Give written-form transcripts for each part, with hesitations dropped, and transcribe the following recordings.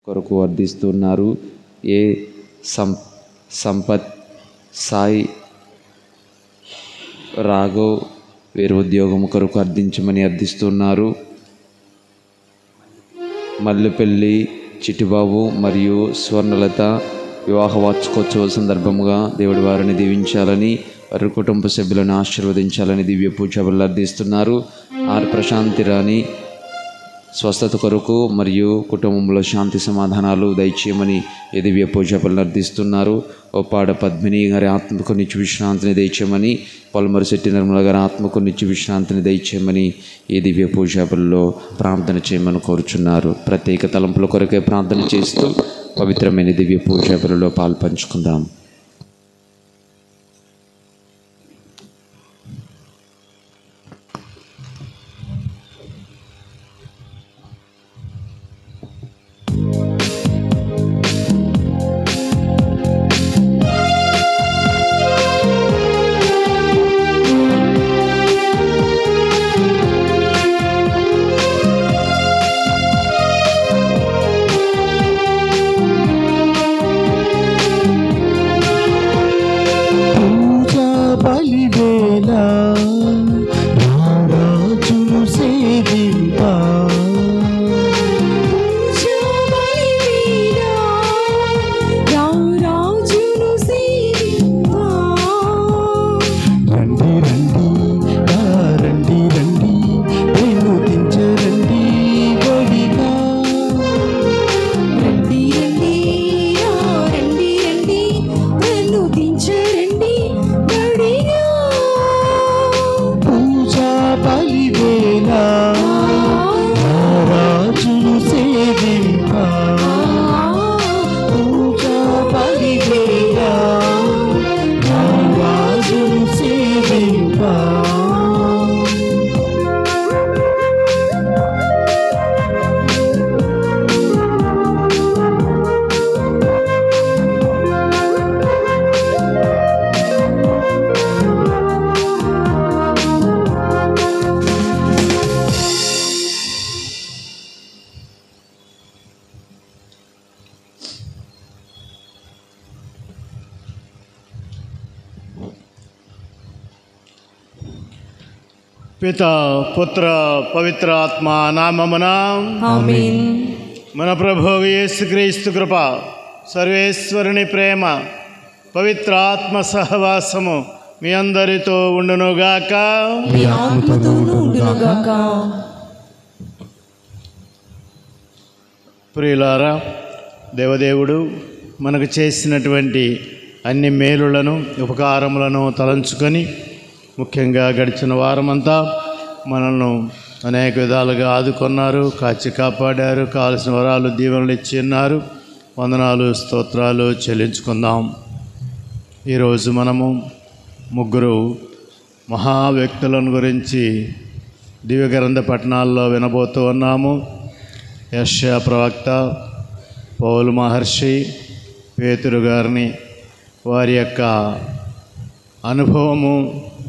కొరకు అర్థిస్తున్నారు. ఏ సంపత్, సాయి, రాఘవ్ వేరే ఉద్యోగం కొరకు అర్థించమని అర్థిస్తున్నారు. మల్లుపల్లి చిట్టిబాబు మరియు స్వర్ణలత వివాహ వార్షికోత్సవ సందర్భంగా దేవుడి వారిని దీవించాలని, వారి కుటుంబ సభ్యులను ఆశీర్వదించాలని దివ్య పూజలు అర్థిస్తున్నారు. ఆర్ ప్రశాంతి రాణి స్వస్థత కొరకు మరియు కుటుంబంలో శాంతి సమాధానాలు దయచేయమని ఈ దివ్య పూజలు అర్థిస్తున్నారు. ఒప్పాడ పద్మిని గారి ఆత్మకు నిత్య విశ్రాంతిని దయచేయమని, పొలమరిశెట్టి నిర్మల గారి ఆత్మకు నిత్య విశ్రాంతిని దయచేయమని ఈ దివ్య పూజల్లో ప్రార్థన చేయమని కోరుచున్నారు. ప్రత్యేక తలంపుల కొరకే ప్రార్థన చేస్తూ పవిత్రమైన దివ్య పూజలో పాల్పంచుకుందాం. పిత పుత్ర పవిత్ర ఆత్మ నామమున ఆమేన్. మన ప్రభువు యేసుక్రీస్తు కృప, సర్వేశ్వరుని ప్రేమ, పవిత్ర ఆత్మ సహవాసము మీ అందరితో ఉండునుగాక. మీ ఆత్మతోనూ ఉండునుగాక. ప్రియులారా, దేవదేవుడు మనకు చేసినటువంటి అన్ని మేలులను ఉపకారములను తలంచుకొని, ముఖ్యంగా గడిచిన వారమంతా మనల్ని అనేక విధాలుగా ఆదుకున్నారు, కాచి కాపాడారు, కావలసిన వరాలు దీవెనలు ఇచ్చి ఉన్నారు. వందనాలు స్తోత్రాలు చెల్లించుకుందాం. ఈరోజు మనము ముగ్గురు మహా వ్యక్తులను గురించి దివ్యగ్రంథ పట్టణాల్లో వినబోతూ ఉన్నాము. యెషయా ప్రవక్త, పౌలు మహర్షి, పేతురు గారిని వారి యొక్క అనుభవము,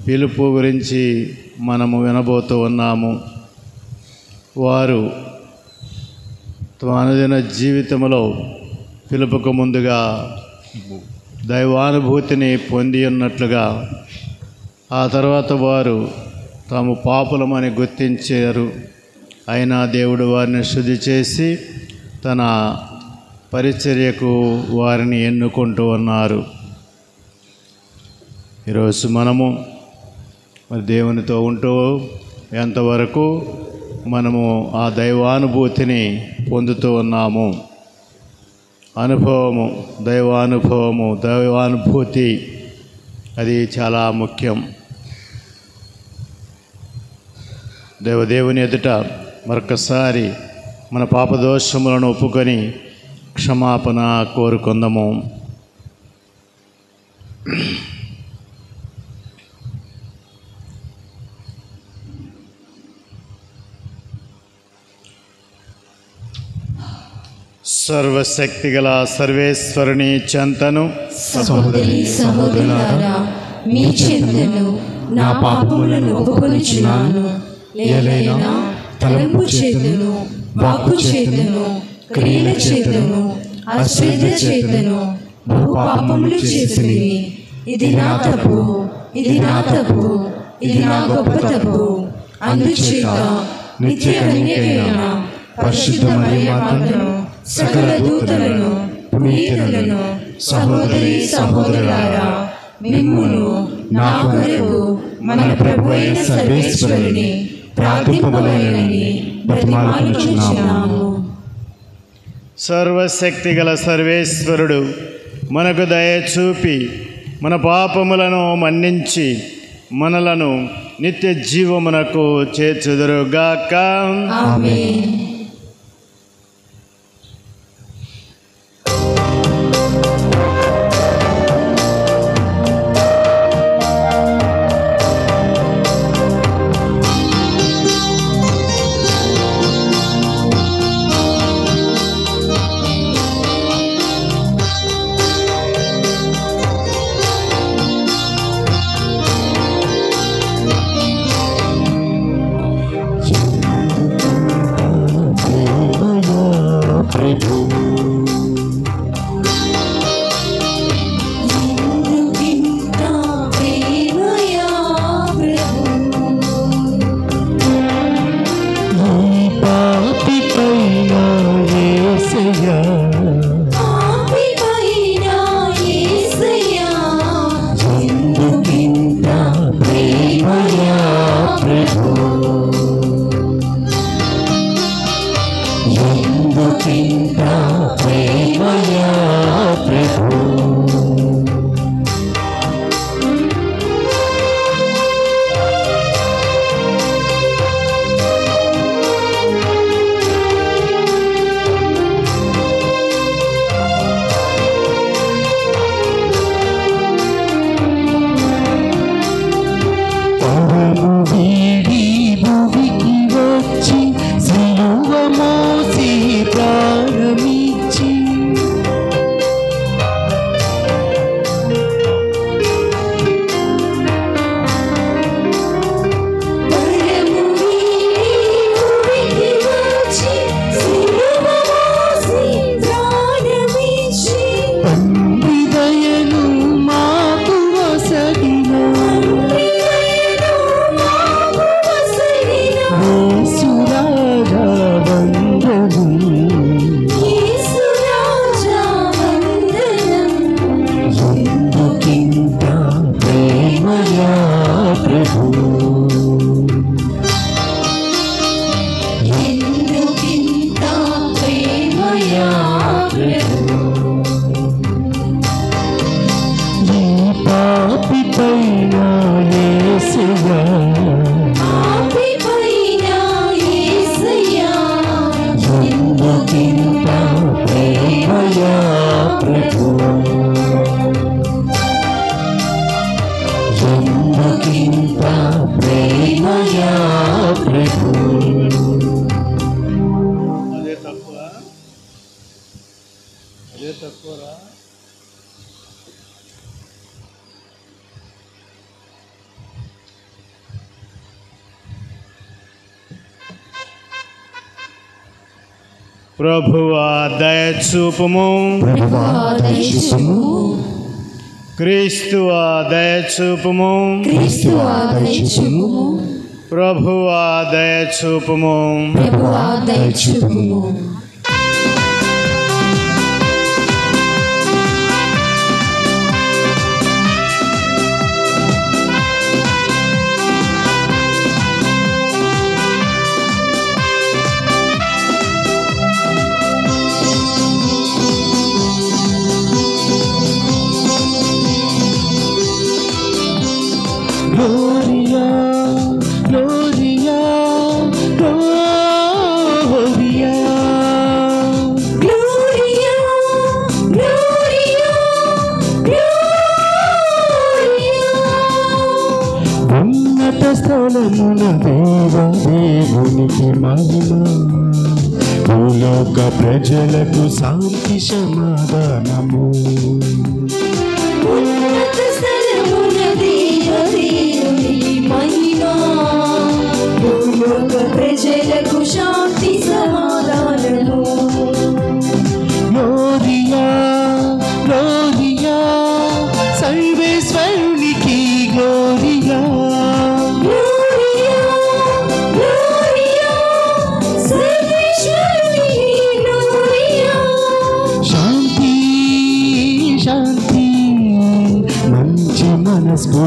పిలుపు గురించి మనము వినబోతూ ఉన్నాము. వారు తమ అనుదిన జీవితంలో పిలుపుకు ముందుగా దైవానుభూతిని పొంది ఉన్నట్లుగా, ఆ తర్వాత వారు తాము పాపులమని గుర్తించారు. అయినా దేవుడు వారిని శుద్ధి చేసి తన పరిచర్యకు వారిని ఎన్నుకుంటూ ఉన్నారు. ఈరోజు మనము మరి దేవునితో ఉంటూ ఎంతవరకు మనము ఆ దైవానుభూతిని పొందుతూ ఉన్నాము. అనుభవము, దైవానుభూతి అది చాలా ముఖ్యం. దేవుని ఎదుట మరొకసారి మన పాపదోషములను ఒప్పుకొని క్షమాపణ కోరుకుందాము. సర్వశక్తిగల సర్వేశ్వరుని చెంతను, సహోదరి సహోదరులారా, మీ చెంతను నా పాపములను ఒప్పుకొనుచున్నాను. ఏలైనా తలంపు చేతును, వాక్కు చేతును, క్రియల చేతను అశ్రద్ధ చేతను బహు పాపములు చేసితిని. ఇది నా తప్పు, ఇది నా తప్పు, ఇది నా గొప్ప తప్పు. అందుచేత నిత్య కన్యకైన పరిశుద్ధ మరియమాతను, సకల దూతలను, పునీతులను, సహోదరి సహోదరులారా, మిమ్మును నా కొరకు మన ప్రభువైన సర్వేశ్వరుని ప్రార్థింపవలెనని బ్రతిమాలుకొనుచున్నాము. సర్వశక్తి గల సర్వేశ్వరుడు మనకు దయ చూపి మన పాపములను మన్నించి మనలను నిత్య జీవమునకు చేర్చుదురుగాక. ఆమేన్. ప్రభువా దయచూపుము. క్రీస్తువా దయచూపుము. ప్రభువా దయచూపుము. Gloria, Gloria, Gloria, Gloria, Gloria, Gloria. ఉన్నత స్థలమున దేవునికి మహిమ, భూలోక ప్రజలకు శాంతి సమాధానము. ఉన్నత స్థలమున దేవునికి మహిమ, భూలోక ప్రజలకు శాంతి సమాధానము.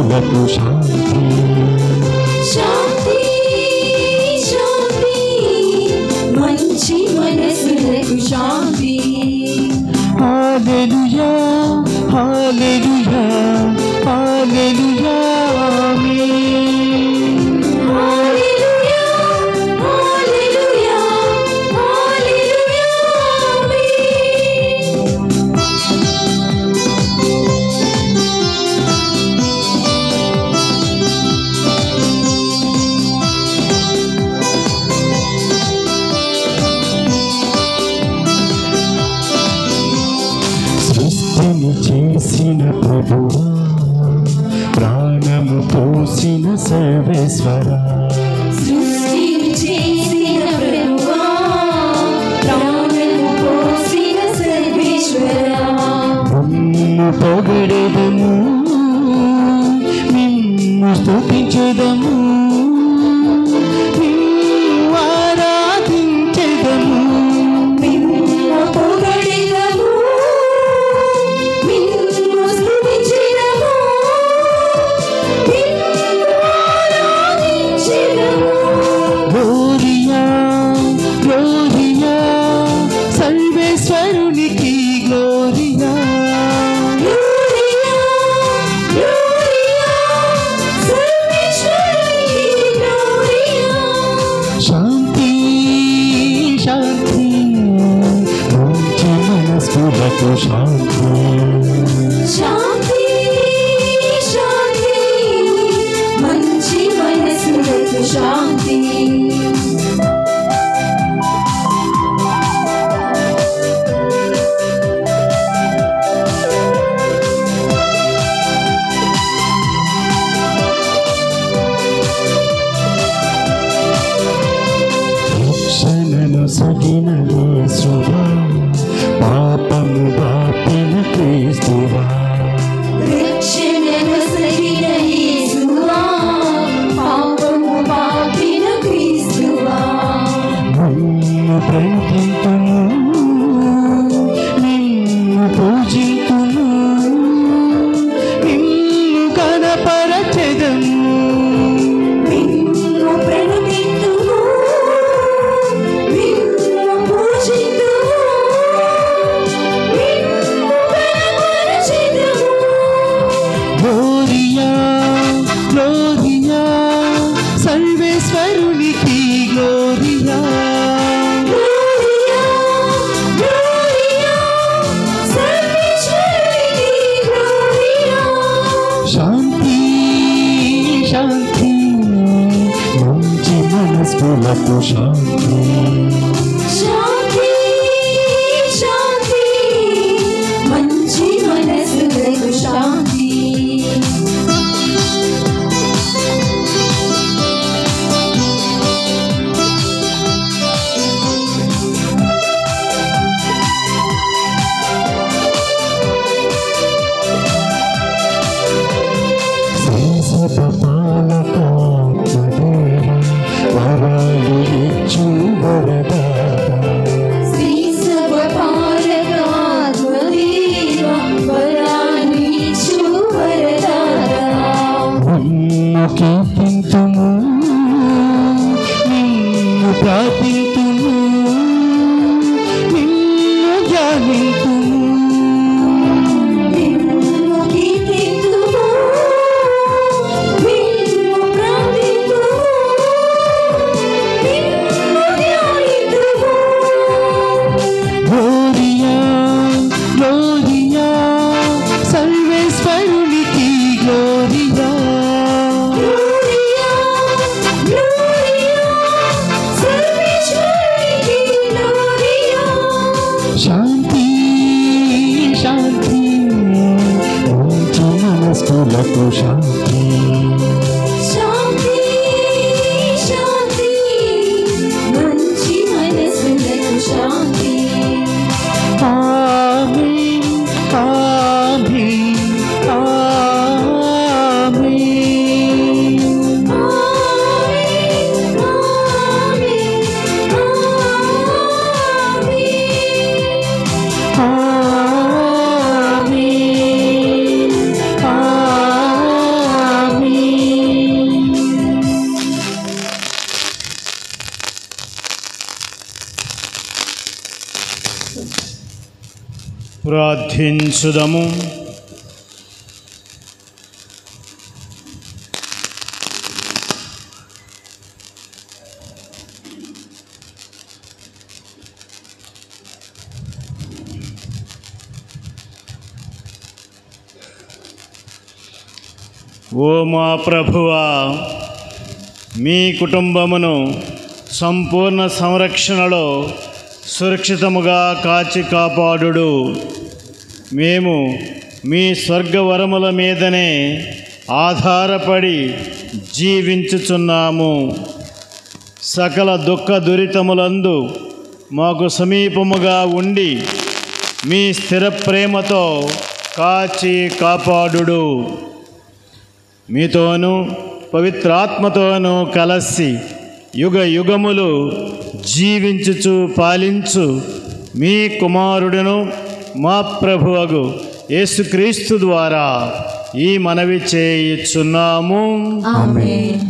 మనస్కులకు శాంతి. శాంతి శాంతి మంచి మనసులకు శాంతి. హల్లెలూయా హల్లెలూయా హల్లెలూయా ఆమేన్. హల్లెలూయా హల్లెలూయా హల్లెలూయా సృష్టిని చేసిన ప్రభువా, ప్రాణము పోసిన సర్వేశ్వరా, సృష్టిని చేసిన ప్రభువా, ప్రాణము పోసిన సర్వేశ్వరా, నిన్ను పొగడెదము, నిన్ను స్తుతించెదము, నిన్ను ఆరాధించెదము. నిన్ను పొగడెదము, నిన్ను స్తుతించెదము, నిన్ను ఆరాధించెదము. గ్లోరియా గ్లోరియా సర్వేశ్వరునికి గ్లోరియా. గ్లోరియా గ్లోరియా సర్వేశ్వరునికి గ్లోరియా. శాంతి శాంతి మంచి మనస్కులకు శాంతి. శాంతి శాంతి మంచి మనసులకు శాంతి. రక్షణను సగిన యేసువా, పాపము బాపిన క్రీస్తువా, రక్షణను సగిన యేసువా, పాపము పాపిన క్రీస్తువా, నిన్ను ప్రేమింతును, నిన్ను పూజింతును, నిన్ను కనపరచెదము. నిన్ను ప్రణమిత్తుము, నిన్ను పూజింతుము, నిన్ను కనపరచెదము. గ్లోరియా గ్లోరియా సర్వేశ్వరునికి గ్లోరియా. గ్లోరియా గ్లోరియా సర్వేశ్వరునికి గ్లోరియా. శాంతి శాంతి మంచి మనస్కులకు శాంతి. శాంతి శాంతి మంచి మనసులకు శాంతి. పాలకాత్మదేవ వరాలు ఇచ్చు వరదాత. శ్రీ సర్వపాలకాత్మదేవ వరాన్నిచ్చు వరదాతా. నిన్ను కీర్తింతుము, నిన్ను ప్రార్థింతుము, నిన్ను ధ్యానింతుము. నిన్ను కీర్తింతుము, నిన్ను ప్రార్థింతుము, నిన్ను ధ్యానింతుము. గ్లోరియా గ్లోరియా సర్వేశ్వరునికి గ్లోరియా. గ్లోరియా గ్లోరియా సర్వేశ్వరునికి గ్లోరియా. శాంతి శాంతి మంచి మనస్కులకు శాంతి. శాంతి శాంతి మంచి మనసులకు శాంతి. ఆమేన్ ఆమేన్ ఆమేన్. ఆమేన్ ఆమేన్ ఆమేన్. ఆమేన్ ప్రార్థించుదము. ఓ మా ప్రభువా, మీ కుటుంబమును సంపూర్ణ సంరక్షణలో సురక్షితముగా కాచి కాపాడుడు. మేము మీ స్వర్గవరముల మీదనే ఆధారపడి జీవించుచున్నాము. సకల దుఃఖ దురితములందు మాకు సమీపముగా ఉండి మీ స్థిర ప్రేమతో కాచి కాపాడుడు. మీతోనూ పవిత్రాత్మతోనూ కలసి యుగ యుగములు జీవించుచు పాలించు మీ కుమారుడును మా ప్రభువగు యేసుక్రీస్తు ద్వారా ఈ మనవి చేయుచున్నాము. ఆమేన్.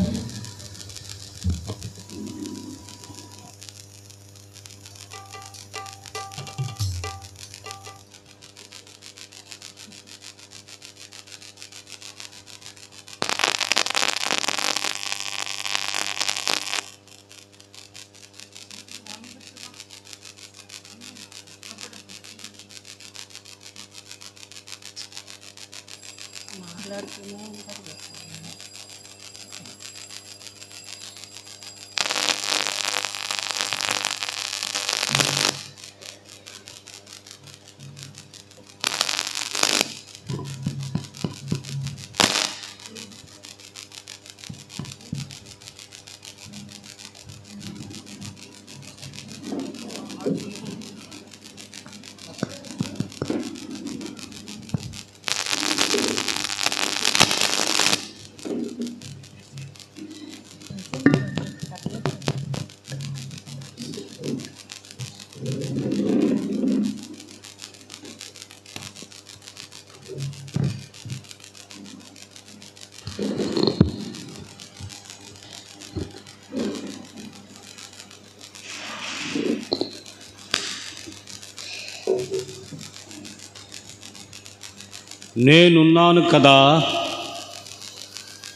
నేనున్నాను కదా,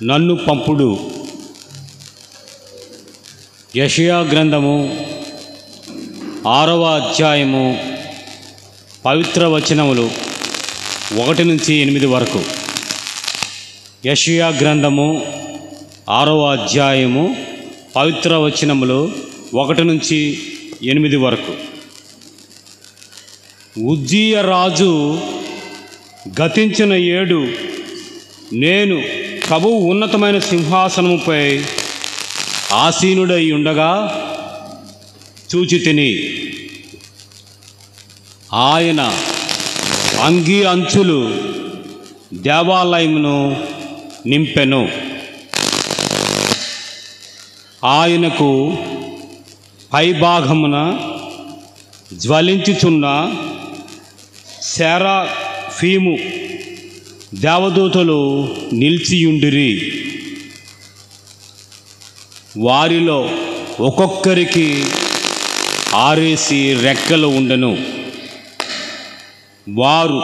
నన్ను పంపుడు. యెషయా గ్రంథము 6వ అధ్యాయము పవిత్ర వచనములు 1 నుంచి 8 వరకు. యెషయా గ్రంథము 6వ అధ్యాయము పవిత్ర వచనములు 1 నుంచి 8 వరకు. ఉజ్జియ రాజు గతించిన ఏడు నేను ప్రభువు ఉన్నతమైన సింహాసనముపై ఆసీనుడై ఉండగా చూచితిని. ఆయన అంగీ అంచులు దేవాలయమును నింపెను. ఆయనకు పైభాగమున జ్వలించుచున్న సెరాఫీము దేవదూతలు నిలిచియుండిరి. వారిలో ఒక్కొక్కరికి 6 రెక్కలు ఉండెను. వారు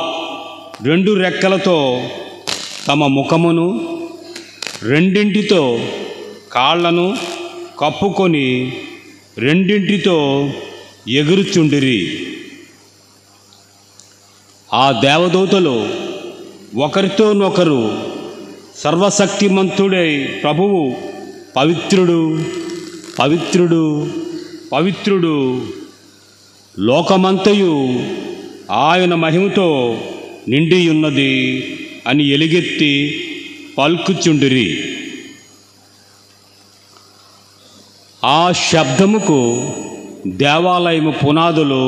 2 రెక్కలతో తమ ముఖమును 2 కాళ్లను కప్పుకొని 2 ఎగురుచుండిరి. ఆ దేవదూతలు ఒకరితోనొకరు, సర్వశక్తిమంతుడై ప్రభువు పవిత్రుడు, పవిత్రుడు, పవిత్రుడు, లోకమంతయు ఆయన మహిమతో నిండి ఉన్నది అని ఎలుగెత్తి పలుకుచుండిరి. ఆ శబ్దముకు దేవాలయము పునాదులు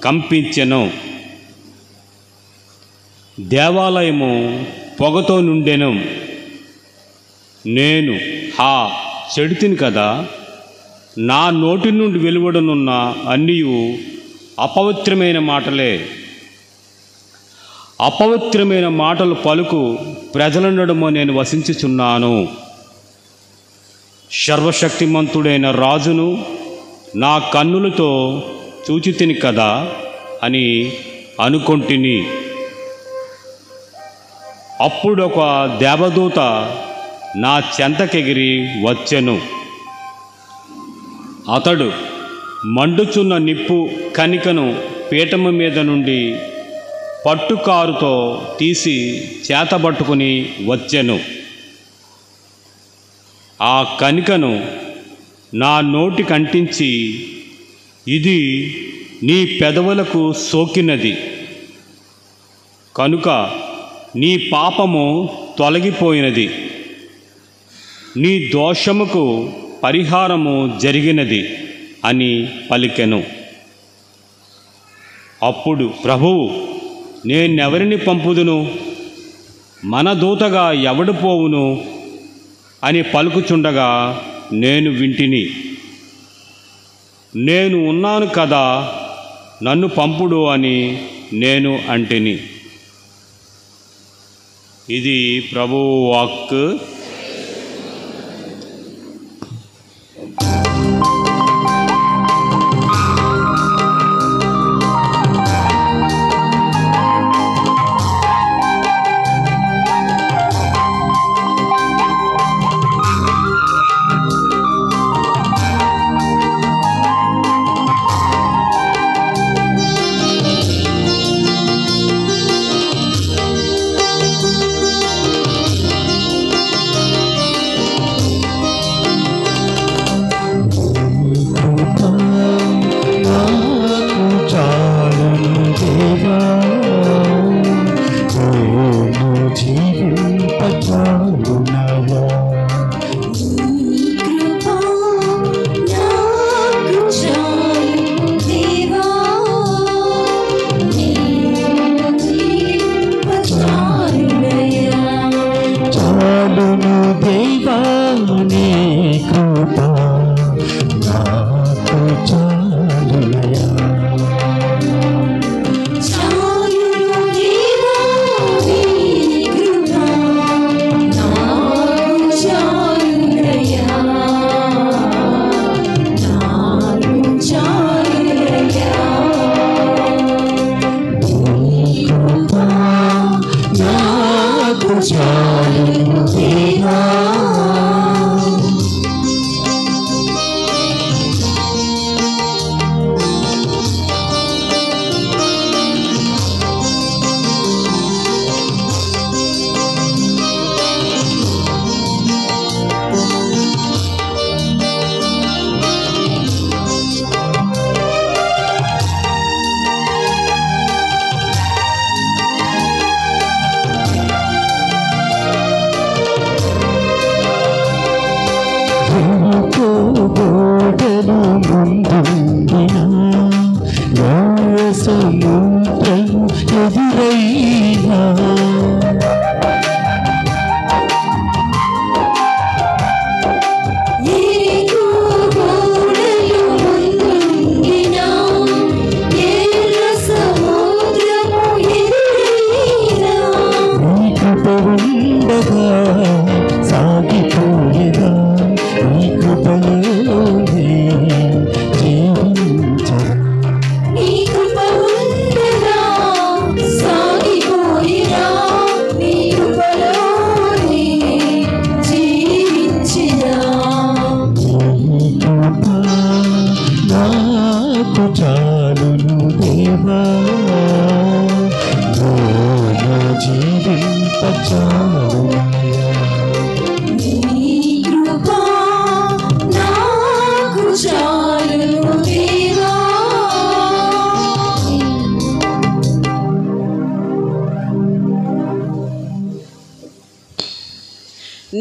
కంపించెను. దేవాలయము పొగతో నుండెను. నేను చెడితిని కదా, నా నోటి నుండి వెలువడనున్న అన్నియు అపవిత్రమైన మాటలే. అపవిత్రమైన మాటలు పలుకు ప్రజల నడుమ నేను వసించుచున్నాను. సర్వశక్తిమంతుడైన రాజును నా కన్నులతో చూచితిని కదా అని అనుకొంటిని. అప్పుడొక దేవదూత నా చెంతకెగిరి వచ్చెను. అతడు మండుచున్న నిప్పు కణికను పీఠము మీద నుండి పట్టుకారుతో తీసి చేతబట్టుకుని వచ్చెను. ఆ కణికను నా నోటికంటించి, ఇది నీ పెదవులకు సోకినది కనుక నీ పాపము తొలగిపోయినది, నీ దోషముకు పరిహారము జరిగినది అని పలికెను. అప్పుడు ప్రభువు, నేనెవరిని పంపుదును? మన దూతగా ఎవడు పోవును అని పలుకుచుండగా నేను వింటిని. నేను ఉన్నాను కదా, నన్ను పంపుడు అని నేను అంటిని. ఇది ప్రభువు వాక్కు.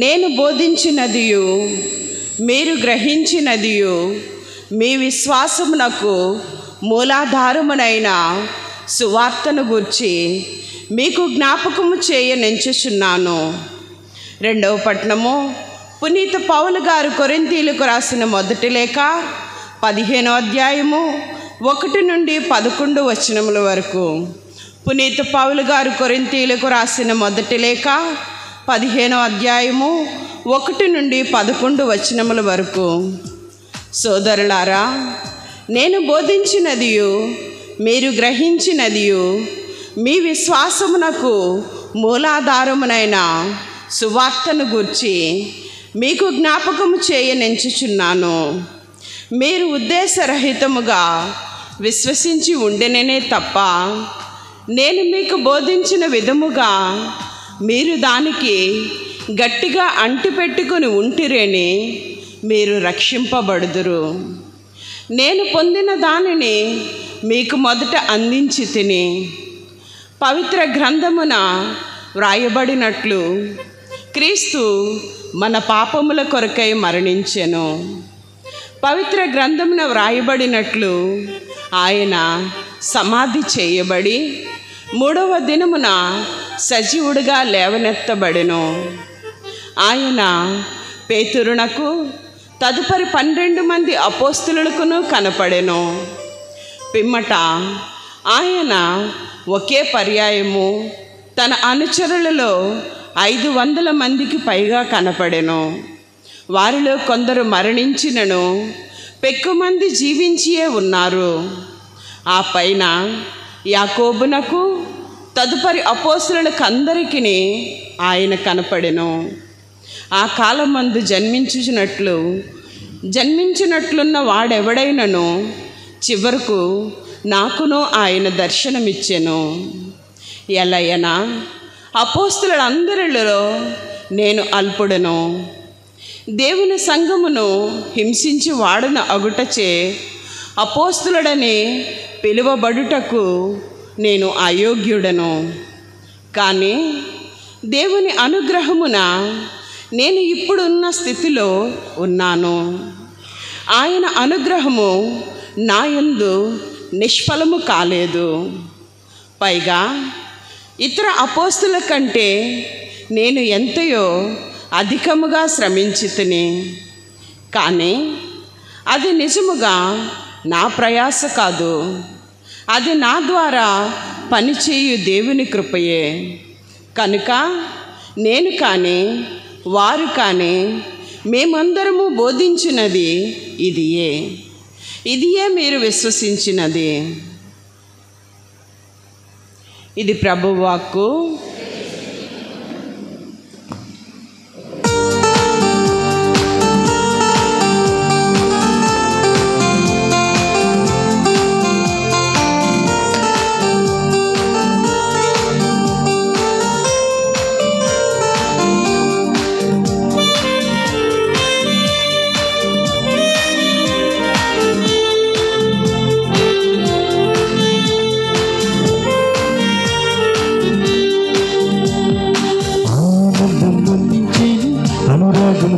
నేను బోధించినదియు మీరు గ్రహించినదియు మీ విశ్వాసమునకు మూలాధారమునైన సువార్తను గూర్చి మీకు జ్ఞాపకము చేయనెంచుచున్నాను. రెండవ పట్టణము పునీత పౌలు గారు కొరింథీయులకు రాసిన మొదటి లేఖ 15వ అధ్యాయము 1 నుండి 11 వచనముల వరకు. పునీత పౌలు గారు కొరింథీయులకు రాసిన మొదటి లేఖ 15వ అధ్యాయము 1 నుండి 11 వచనముల వరకు. సోదరులారా, నేను బోధించినదియు మీరు గ్రహించినదియు మీ విశ్వాసమునకు మూలాధారమునైన సువార్తను గూర్చి మీకు జ్ఞాపకము చేయనెంచుచున్నాను. మీరు ఉద్దేశరహితముగా విశ్వసించి ఉండెననే తప్ప నేను మీకు బోధించిన విధముగా మీరు దానికి గట్టిగా అంటిపెట్టుకుని ఉంటిరేని మీరు రక్షింపబడుదురు. నేను పొందిన దానిని మీకు మొదట అందించి తిని, పవిత్ర గ్రంథమున వ్రాయబడినట్లు క్రీస్తు మన పాపముల కొరకై మరణించెను. పవిత్ర గ్రంథమున వ్రాయబడినట్లు ఆయన సమాధి చేయబడి 3వ దినమున సజీవుడిగా లేవనెత్తబడెను. ఆయన పేతురునకు తదుపరి 12 మంది అపోస్తులులకును కనపడెను. పిమ్మట ఆయన ఒకే పర్యాయము తన అనుచరులలో 500 మందికి పైగా కనపడెను. వారిలో కొందరు మరణించినను పెక్కుమంది జీవించియే ఉన్నారు. ఆ పైన యాకోబునకు తదుపరి అపోస్తులకందరికీ ఆయన కనపడెను. ఆ కాలమందు జన్మించినట్లున్న వాడెవడైనను చివరకు నాకును ఆయన దర్శనమిచ్చెను. ఎలయనా అపోస్తులందరిలో నేను అల్పుడను. దేవుని సంఘమును హింసించి వాడన అగుటచే అపోస్తులుడని పిలువబడుటకు నేను అయోగ్యుడను. కానీ దేవుని అనుగ్రహమున నేను ఇప్పుడున్న స్థితిలో ఉన్నాను. ఆయన అనుగ్రహము నా యందు నిష్ఫలము కాలేదు. పైగా ఇతర అపోస్తుల కంటే నేను ఎంతయో అధికముగా శ్రమించితిని. కానీ అది నిజముగా నా ప్రయాస కాదు, అది నా ద్వారా పనిచేయు దేవుని కృపయే. కనుక నేను కానీ వారు కానీ మేమందరము బోధించినది ఇదియే మీరు విశ్వసించినది. ఇది ప్రభువాక్కు.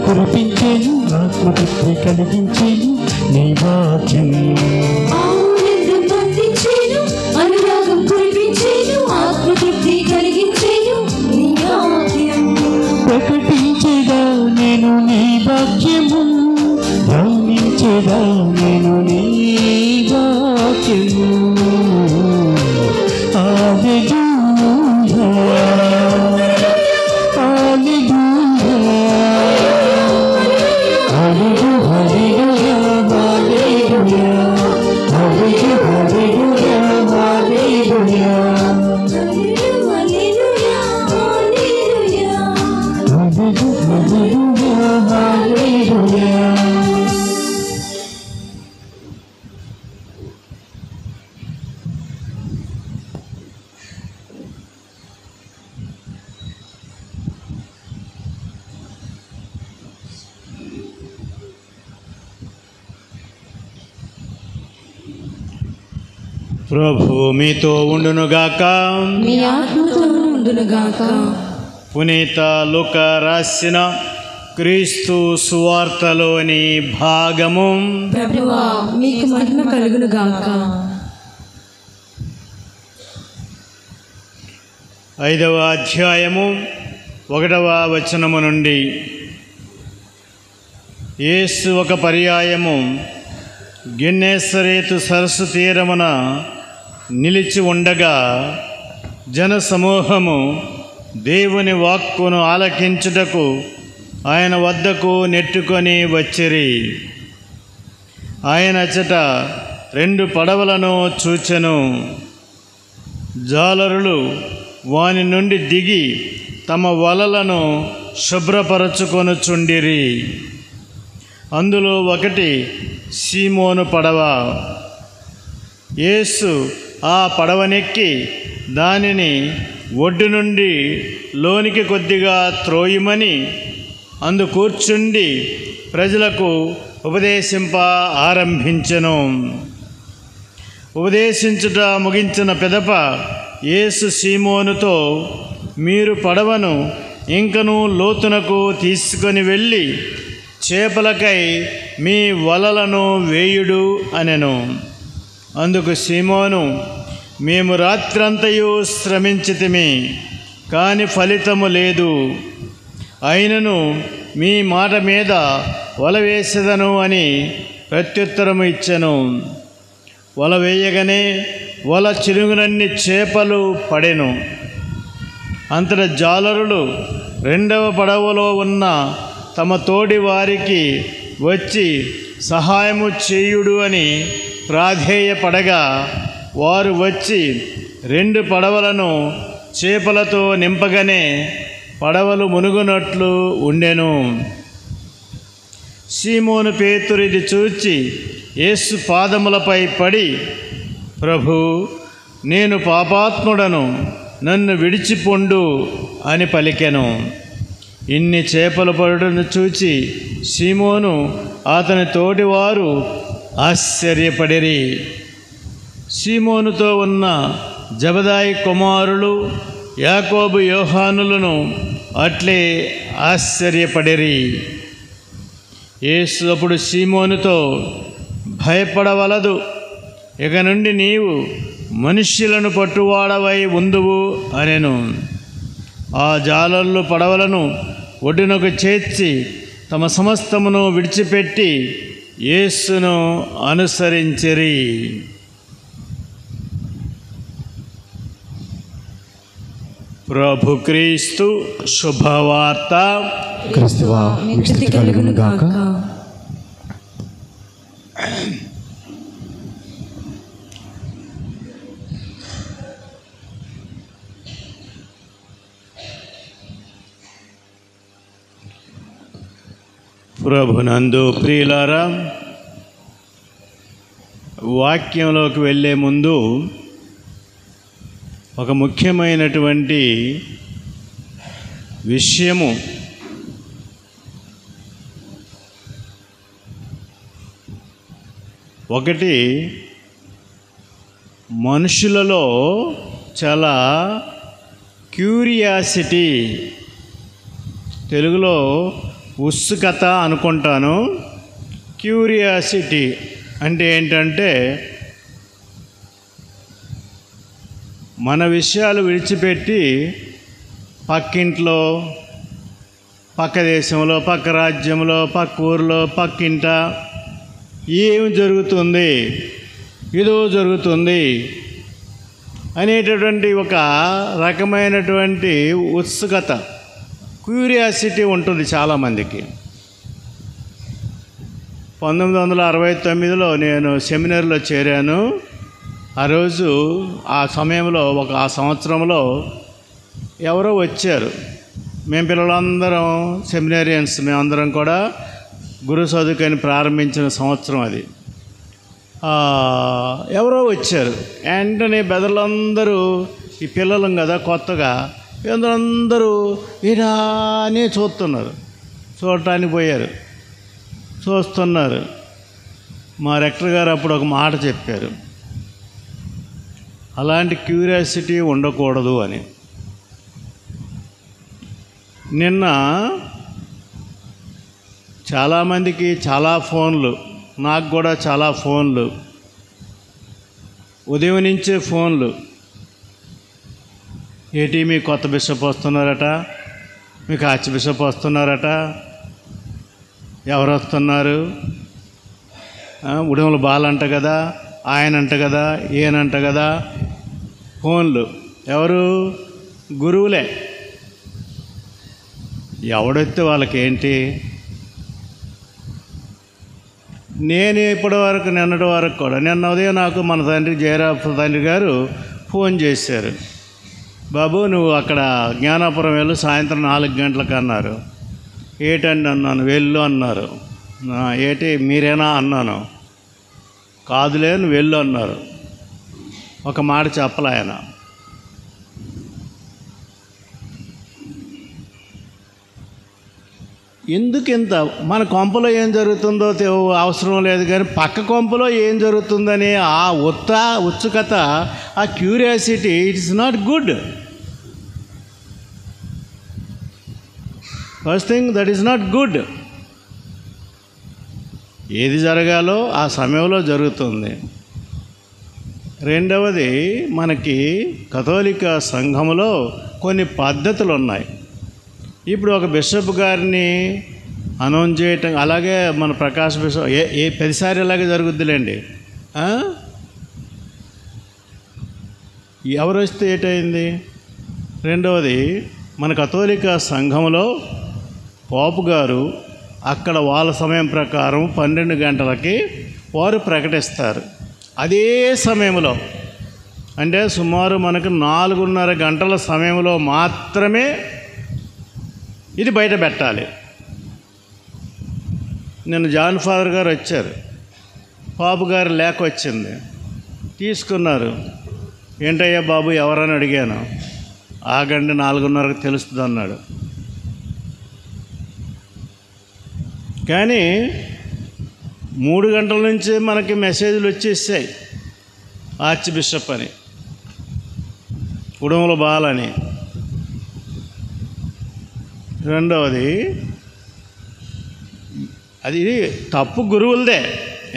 కురిపించేను, ఆత్మతృప్తి కలిగించేను నీ వాక్యం. ఆనందం పండించేను, అనురాగం కురిపించేను, ఆత్మతృప్తి కలిగించేను నీ వాక్యం. ప్రకటించేదా నేను నీ వాక్యము, ధ్యానించేదా నేను నీ వాక్యము. హల్లెలూయా ప్రభు మీతో ఉండునుగాక. మీ ఆత్మతో ఉండునుగాక. పునీత లూకా రాసిన క్రీస్తు సువార్తలోని భాగము. ప్రభువా మీకు మహిమ కలుగునుగాక. 5వ అధ్యాయము 1వ వచనము నుండి. యేసు ఒక పర్యాయము గెన్నేసరేతు సరస్సు తీరమున నిలిచి ఉండగా జనసమూహము దేవుని వాక్కును ఆలకించుటకు ఆయన వద్దకు నెట్టుకొని వచ్చిరి. ఆయన అచ్చట 2 పడవలను చూచెను. జాలరులు వాని నుండి దిగి తమ వలలను శుభ్రపరచుకొనుచుండిరి. అందులో ఒకటి సీమోను పడవ. యేసు ఆ పడవనెక్కి దానిని ఒడ్డు నుండి లోనికి కొద్దిగా త్రోయమని అందు కూర్చుండి ప్రజలకు ఉపదేశింప ఆరంభించెను. ఉపదేశించుట ముగించిన పిదప యేసు సీమోనుతో, మీరు పడవను ఇంకనూ లోతునకు తీసుకొని వెళ్ళి చేపలకై మీ వలలను వేయుడు అనెను. అందుకు సీమోను, మేము రాత్రంతయు శ్రమించితిమి, కాని ఫలితము లేదు. అయినను మీ మాట మీద వల వేసెదను అని ప్రత్యుత్తరము ఇచ్చెను. వల వేయగానే వల చిరుగునన్ని చేపలు పడెను. అంతట జాలరులు 2వ పడవలో ఉన్న తమ తోడి వారికి వచ్చి సహాయము చేయుడు అని ప్రాధేయపడగా, వారు వచ్చి 2 పడవలను చేపలతో నింపగానే పడవలు మునుగునట్లు ఉండెను. సీమోను పేతురు ఇది చూచి యేసు పాదములపై పడి, ప్రభు, నేను పాపాత్ముడను, నన్ను విడిచిపొండు అని పలికెను. ఇన్ని చేపలు పడుటను చూచి సీమోను అతని తోటివారు ఆశ్చర్యపడిరి. సీమోనుతో ఉన్న జబదాయి కుమారులు యాకోబు, యోహానులను అట్లే ఆశ్చర్యపడిరి. యేసు అప్పుడు సీమోనుతో, భయపడవలదు, ఇక నుండి నీవు మనుష్యులను పట్టువాడవై ఉందువు అనెను. ఆ జాలర్లు పడవలను ఒడ్డునకు చేర్చి తమ సమస్తమును విడిచిపెట్టి యేసును అనుసరించిరి. ప్రభు క్రీస్తు శుభవార్త. క్రీస్తువా మీకు స్తుతి కలుగును గాక. ప్రభునందు ప్రియులారా, వాక్యంలోకి వెళ్ళే ముందు ఒక ముఖ్యమైనటువంటి విషయము ఒకటి, మనుషులలో చాలా క్యూరియాసిటీ, తెలుగులో ఉత్సుకత అనుకుంటాను. క్యూరియాసిటీ అంటే ఏంటంటే మన విషయాలు విడిచిపెట్టి పక్కింట్లో, పక్క దేశంలో, పక్క రాజ్యంలో, పక్క ఊరిలో, పక్కింట ఏం జరుగుతుంది, ఏదో జరుగుతుంది అనేటటువంటి ఒక రకమైనటువంటి ఉత్సుకత, క్యూరియాసిటీ ఉంటుంది చాలామందికి. 1969లో నేను సెమినార్లో చేరాను. ఆ రోజు ఆ సమయంలో ఆ సంవత్సరంలో ఎవరో వచ్చారు. మేము పిల్లలందరం సెమినారియన్స్, మేమందరం కూడా గురు చదువుకొని ప్రారంభించిన సంవత్సరం అది. ఎవరో వచ్చారు. వెంటనే బెదర్లందరూ, ఈ పిల్లలం కదా కొత్తగా, అందరూ ఇలానే చూస్తున్నారు. చూడటానికి పోయారు, చూస్తున్నారు. మా రెక్టర్ గారు అప్పుడు ఒక మాట చెప్పారు, అలాంటి క్యూరియాసిటీ ఉండకూడదు అని. నిన్న చాలామందికి చాలా ఫోన్లు, నాకు కూడా చాలా ఫోన్లు, ఉదయం నుంచే ఫోన్లు. ఏటీ మీ కొత్త బిషప్ వస్తున్నారట, మీకు ఆర్చ్ బిషప్ వస్తున్నారట, ఎవరు వస్తున్నారు, ఉడమల బాలంట కదా, ఆయనంట కదా, ఈయనంట కదా, ఫోన్లు. ఎవరు? గురువులే. ఎవడొస్తే వాళ్ళకేంటి? నేను ఇప్పటివరకు నిన్నటి వరకు కూడా నిన్న ఉదయం నాకు మన తండ్రి జయరాపు తండ్రి గారు ఫోన్ చేశారు. బాబు నువ్వు అక్కడ జ్ఞానాపురం వెళ్ళు సాయంత్రం 4 గంటలకు అన్నారు. ఏటండి అన్నాను. వెళ్ళు అన్నారు. ఏటి మీరేనా అన్నాను. కాదులే నువ్వు వెళ్ళు అన్నారు. ఒక మాట చెప్పలే ఆయన. ఎందుకు ఇంత మన కొంపలో ఏం జరుగుతుందో అవసరం లేదు, కానీ పక్క కొంపలో ఏం జరుగుతుందని ఆ ఉత్సుకత, ఆ curiosity, it is not good. First thing, that is not good. ఏది జరగాలో ఆ సమయంలో జరుగుతుంది. రెండవది, మనకి కథోలిక సంఘములో కొన్ని పద్ధతులు ఉన్నాయి. ఇప్పుడు ఒక బిషప్ గారిని అనౌన్స్ చేయటం, అలాగే మన ప్రకాష్ బిషప్ ప్రతిసారి ఇలాగే జరుగుద్దిలేండి. ఎవరు వస్తే ఏటైంది. రెండవది, మన కథోలిక సంఘంలో పోపు గారు అక్కడ వాళ్ళ సమయం ప్రకారం 12 గంటలకి వారు ప్రకటిస్తారు. అదే సమయంలో అంటే సుమారు మనకు 4:30 గంటల సమయంలో మాత్రమే ఇది బయట పెట్టాలి. నిన్న జాన్ ఫాదర్ గారు వచ్చారు. పాపు గారు లేఖ వచ్చింది, తీసుకున్నారు. ఏంటయ్యా బాబు ఎవరని అడిగాను. ఆగండి 4:30కి తెలుస్తుంది అన్నాడు. కానీ 3 గంటల నుంచి మనకి మెసేజ్లు వచ్చేసాయి. ఆర్చ్ బిషప్ అని, కుటుంబంలో బాలని. రెండవది, అది తప్పు గురువులదే.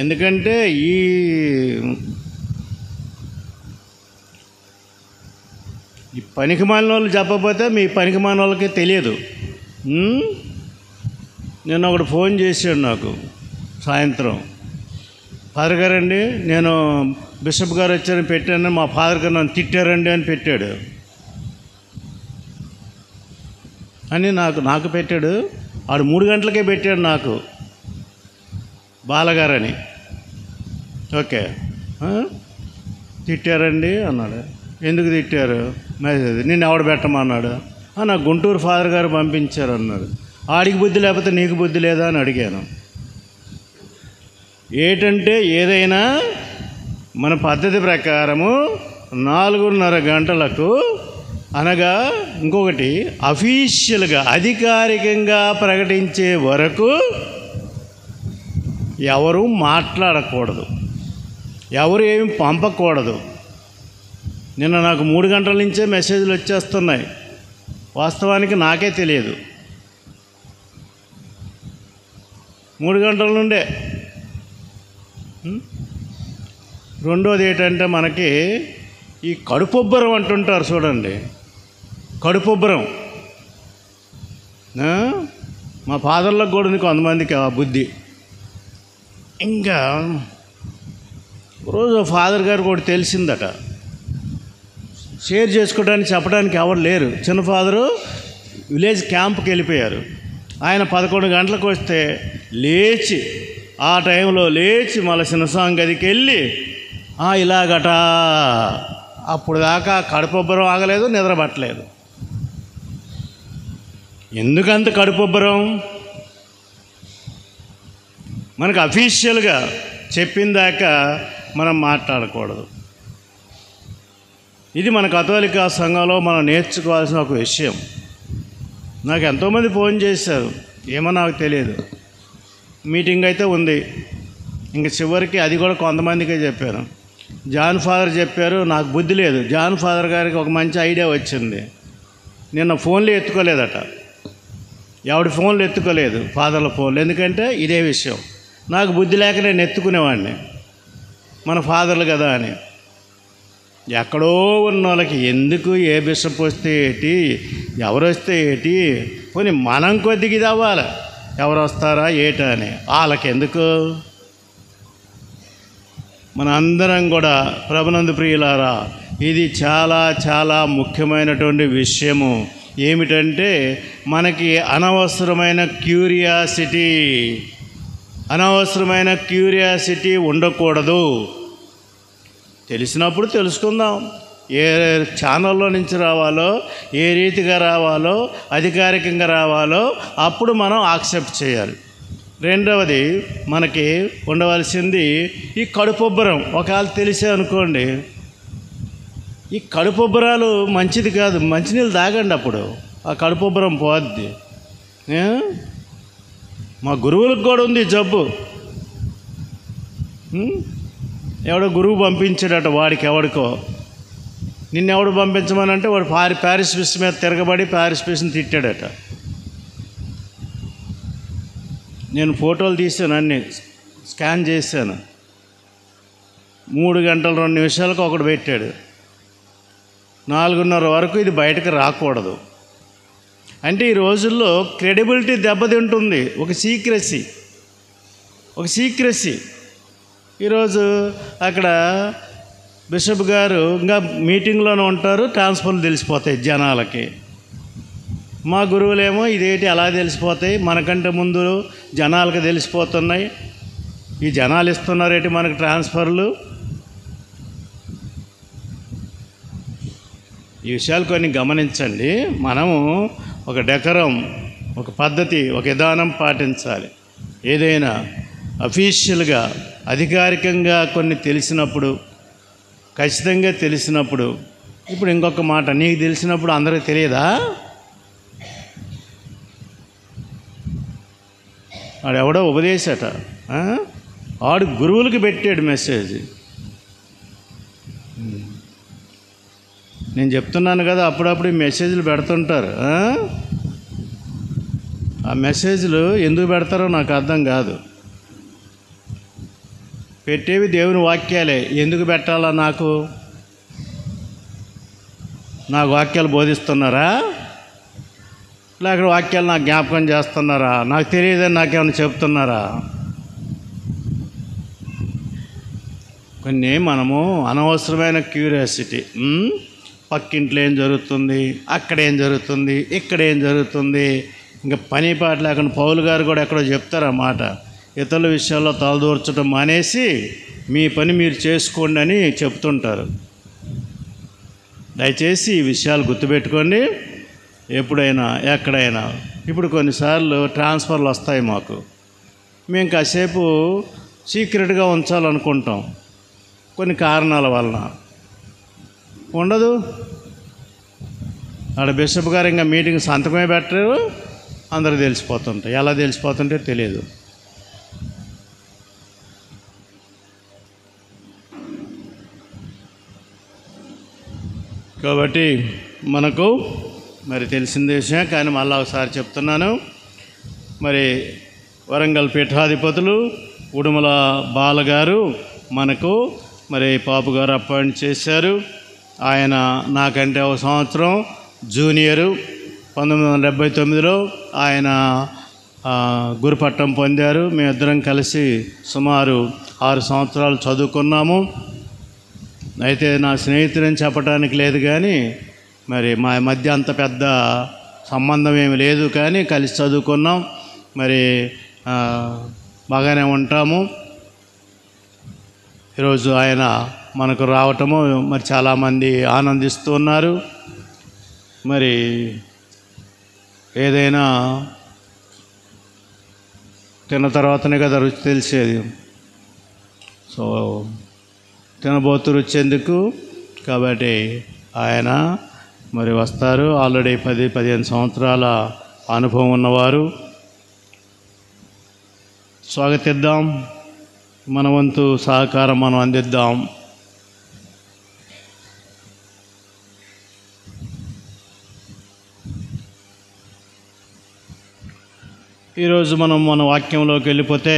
ఎందుకంటే ఈ పనికిమాలిన వాళ్ళు చెప్పకపోతే మీ పనికిమాలిన వాళ్ళకి తెలియదు. నిన్న ఒకడు ఫోన్ చేశాడు నాకు సాయంత్రం. ఫాదర్ గారండి, నేను బిషప్ గారు వచ్చారని పెట్టాను, మా ఫాదర్ గారు నన్ను తిట్టారండి అని పెట్టాడు అని నాకు పెట్టాడు. ఆడు 3 గంటలకే పెట్టాడు నాకు, బాలగారని. ఓకే, తిట్టారండి అన్నాడు. ఎందుకు తిట్టారు? మెసేజ్ నిన్ను ఎవడు పెట్టమన్నాడు. నాకు గుంటూరు ఫాదర్ గారు పంపించారు అన్నాడు. ఆడికి బుద్ధి లేకపోతే నీకు బుద్ధి లేదా అని అడిగాను. ఏంటంటే ఏదైనా మన పద్ధతి ప్రకారము 4:30 గంటలకు, అనగా ఇంకొకటి అఫీషియల్గా అధికారికంగా ప్రకటించే వరకు ఎవరు మాట్లాడకూడదు, ఎవరు ఏమి పంపకూడదు. నిన్న నాకు 3 గంటల నుంచే మెసేజ్లు వచ్చేస్తున్నాయి. వాస్తవానికి నాకే తెలియదు. 3 గంటల నుండే. రెండోది ఏంటంటే మనకి ఈ కడుపుబ్బరం అంటుంటారు చూడండి. కడుపుబ్బరం మా ఫాదర్లకు కూడా కొంతమందికి ఆ బుద్ధి. ఇంకా రోజు ఫాదర్ గారు కూడా తెలిసిందట, షేర్ చేసుకోవడానికి చెప్పడానికి ఎవరు లేరు. చిన్న ఫాదరు విలేజ్ క్యాంప్కి వెళ్ళిపోయారు. ఆయన 11 గంటలకు వస్తే లేచి, ఆ టైంలో లేచి మళ్ళీ చిన్నస్వామి గదికి వెళ్ళి ఇలాగట. అప్పుడు దాకా కడుపుబ్బరం ఆగలేదు, నిద్రపట్టలేదు. ఎందుకంత కడుపుబ్బరం? మనకు అఫీషియల్గా చెప్పిన దాకా మనం మాట్లాడకూడదు. ఇది మన కథోలిక సంఘంలో మనం నేర్చుకోవాల్సిన ఒక విషయం. నాకు ఎంతోమంది ఫోన్ చేశారు, ఏమో నాకు తెలియదు. మీటింగ్ అయితే ఉంది, ఇంక చివరికి అది కూడా కొంతమందికే చెప్పాను. జాన్ ఫాదర్ చెప్పారు, నాకు బుద్ధి లేదు. జాన్ ఫాదర్ గారికి ఒక మంచి ఐడియా వచ్చింది. నిన్న ఫోన్లు ఎత్తుకోలేదట, ఎవడి ఫోన్లు ఎత్తుకోలేదు, ఫాదర్ల ఫోన్లు. ఎందుకంటే ఇదే విషయం. నాకు బుద్ధి లేక నేను ఎత్తుకునేవాడిని, మన ఫాదర్లు కదా అని. ఎక్కడో ఉన్న వాళ్ళకి ఎందుకు, ఏ బిషప్ వస్తే ఏంటి, ఎవరు వస్తే ఏంటి, పోనీ మనం కొద్దిగా ఇది అవ్వాలి, ఎవరు వస్తారా ఏటా అని. వాళ్ళకి ఎందుకు? మన అందరం కూడా ప్రభునందు ప్రియులారా, ఇది చాలా చాలా ముఖ్యమైనటువంటి విషయము. ఏమిటంటే మనకి అనవసరమైన క్యూరియాసిటీ, అనవసరమైన క్యూరియాసిటీ ఉండకూడదు. తెలిసినప్పుడు తెలుసుకుందాం. ఏ ఛానల్లో నుంచి రావాలో, ఏ రీతిగా రావాలో, అధికారికంగా రావాలో అప్పుడు మనం యాక్సెప్ట్ చేయాలి. రెండవది మనకి ఉండవలసింది ఈ కడుపుబ్బరం. ఒకవేళ తెలిసే అనుకోండి, ఈ కడుపుబ్బరాలు మంచిది కాదు. మంచినీళ్ళు తాగండి, అప్పుడు ఆ కడుపుబ్బరం పోద్ది. మా గురువులకు కూడా ఉంది జబ్బు. ఎవడో గురువు పంపించాడట వాడికి, ఎవడికో. నిన్నెవడు పంపించమనంటే వాడు ప్యారిస్ బిస్ మీద తిరగబడి ప్యారిస్ బిస్ని తిట్టాడట. నేను ఫోటోలు తీసాను, అన్నీ స్కాన్ చేశాను. 3 గంటల 2 నిమిషాలకు ఒకడు పెట్టాడు. 4:30 వరకు ఇది బయటకు రాకూడదు. అంటే ఈ రోజుల్లో క్రెడిబిలిటీ దెబ్బతింటుంది. ఒక సీక్రెసీ. ఈరోజు అక్కడ బిషప్ గారు ఇంకా మీటింగ్లోనే ఉంటారు, ట్రాన్స్ఫర్లు తెలిసిపోతాయి జనాలకి. మా గురువులేమో ఇదేంటి అలా తెలిసిపోతాయి, మనకంటే ముందు జనాలకు తెలిసిపోతున్నాయి, ఈ జనాలు ఇస్తున్నారేంటి మనకు ట్రాన్స్ఫర్లు. ఈ విషయాలు కొన్ని గమనించండి. మనము ఒక డెకరం, ఒక పద్ధతి, ఒక విధానం పాటించాలి. ఏదైనా అఫీషియల్గా అధికారికంగా కొన్ని తెలిసినప్పుడు, ఖచ్చితంగా తెలిసినప్పుడు. ఇప్పుడు ఇంకొక మాట, నీకు తెలిసినప్పుడు అందరికీ తెలియదా? వాడెవడో ఉపదేశట, వాడు గురువులకి పెట్టాడు మెసేజ్. నేను చెప్తున్నాను కదా, అప్పుడప్పుడు ఈ మెసేజ్లు పెడుతుంటారు. ఆ మెసేజ్లు ఎందుకు పెడతారో నాకు అర్థం కాదు. పెట్టేవి దేవుని వాక్యాలే, ఎందుకు పెట్టాలా? నాకు వాక్యాలు బోధిస్తున్నారా, లేక వాక్యాలు నాకు జ్ఞాపకం చేస్తున్నారా? నాకు తెలియదని నాకేమైనా చెప్తున్నారా? కొన్ని మనము అనవసరమైన క్యూరియాసిటీ, పక్కింట్లో ఏం జరుగుతుంది, అక్కడేం జరుగుతుంది, ఇక్కడేం జరుగుతుంది, ఇంకా పని పాట లేకుండా పౌలు గారు కూడా ఎక్కడో చెప్తారన్నమాట. ఇతరుల విషయాల్లో తలదూర్చడం మానేసి మీ పని మీరు చేసుకోండి అని చెప్తుంటారు. దయచేసి ఈ విషయాలు గుర్తుపెట్టుకోండి ఎప్పుడైనా, ఎక్కడైనా. ఇప్పుడు కొన్నిసార్లు ట్రాన్స్ఫర్లు వస్తాయి మాకు, మేము కాసేపు సీక్రెట్గా ఉంచాలనుకుంటాం కొన్ని కారణాల వలన. ఉండదు, ఆడ బిషప్ గారు ఇంకా మీటింగ్ సంతకమే పెట్టరు, అందరూ తెలిసిపోతుంటాయి. ఎలా తెలిసిపోతుంటే తెలియదు. కాబట్టి మనకు మరి తెలిసిన విషయం, కానీ మళ్ళీ ఒకసారి చెప్తున్నాను. మరి వరంగల్ పీఠాధిపతులు ఉడుమల బాలగారు మనకు మరి పాపు గారు అపాయింట్ చేశారు. ఆయన నాకంటే 1 సంవత్సరం జూనియరు. 1979లో ఆయన గురుపట్టం పొందారు. మేమిద్దరం కలిసి సుమారు 6 సంవత్సరాలు చదువుకున్నాము. అయితే నా స్నేహితుడని చెప్పడానికి లేదు, కానీ మరి మా మధ్య అంత పెద్ద సంబంధం ఏమి లేదు, కానీ కలిసి చదువుకున్నాం. మరి బాగానే ఉంటాము. ఈరోజు ఆయన మనకు రావటము మరి చాలామంది ఆనందిస్తూ ఉన్నారు. మరి ఏదైనా తిన్న తర్వాతనే కదా రుచి తెలిసేది. సో తినబోతు రుచి ఎందుకు, కాబట్టి ఆయన మరి వస్తారు. ఆల్రెడీ 10-15 సంవత్సరాల అనుభవం ఉన్నవారు. స్వాగతిద్దాం, మన వంతు సహకారం మనం అందిద్దాం. ఈరోజు మనం మన వాక్యంలోకి వెళ్ళిపోతే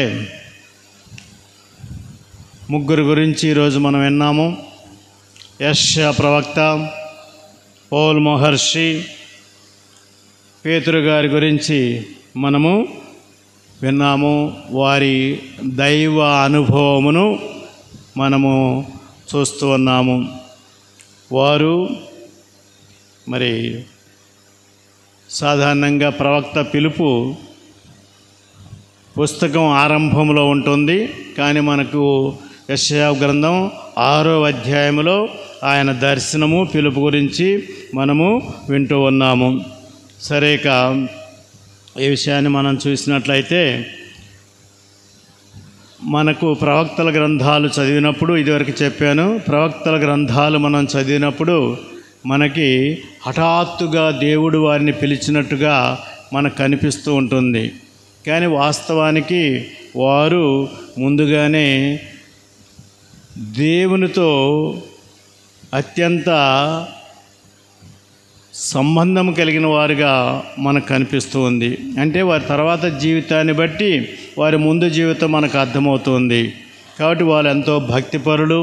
3 గురించి ఈరోజు మనం విన్నాము. యెషయా ప్రవక్త, పౌలు మహర్షి, పేతురు గారి గురించి మనము విన్నాము. వారి దైవ అనుభవమును మనము చూస్తూ ఉన్నాము. వారు మరి సాధారణంగా ప్రవక్త పిలుపు పుస్తకం ఆరంభంలో ఉంటుంది, కానీ మనకు యెషయా గ్రంథం 6వ అధ్యాయంలో ఆయన దర్శనము పిలుపు గురించి మనము వింటూ ఉన్నాము. సరే, ఇక ఈ విషయాన్ని మనం చూసినట్లయితే మనకు ప్రవక్తల గ్రంథాలు చదివినప్పుడు, ఇదివరకు చెప్పాను, ప్రవక్తల గ్రంథాలు మనం చదివినప్పుడు మనకి హఠాత్తుగా దేవుడు వారిని పిలిచినట్టుగా మనకు కనిపిస్తూ ఉంటుంది. కానీ వాస్తవానికి వారు ముందుగానే దేవునితో అత్యంత సంబంధం కలిగిన వారుగా మనకు కనిపిస్తూ ఉంది. అంటే వారి తర్వాత జీవితాన్ని బట్టి వారి ముందు జీవితం మనకు అర్థమవుతుంది. కాబట్టి వాళ్ళు ఎంతో భక్తిపరులు,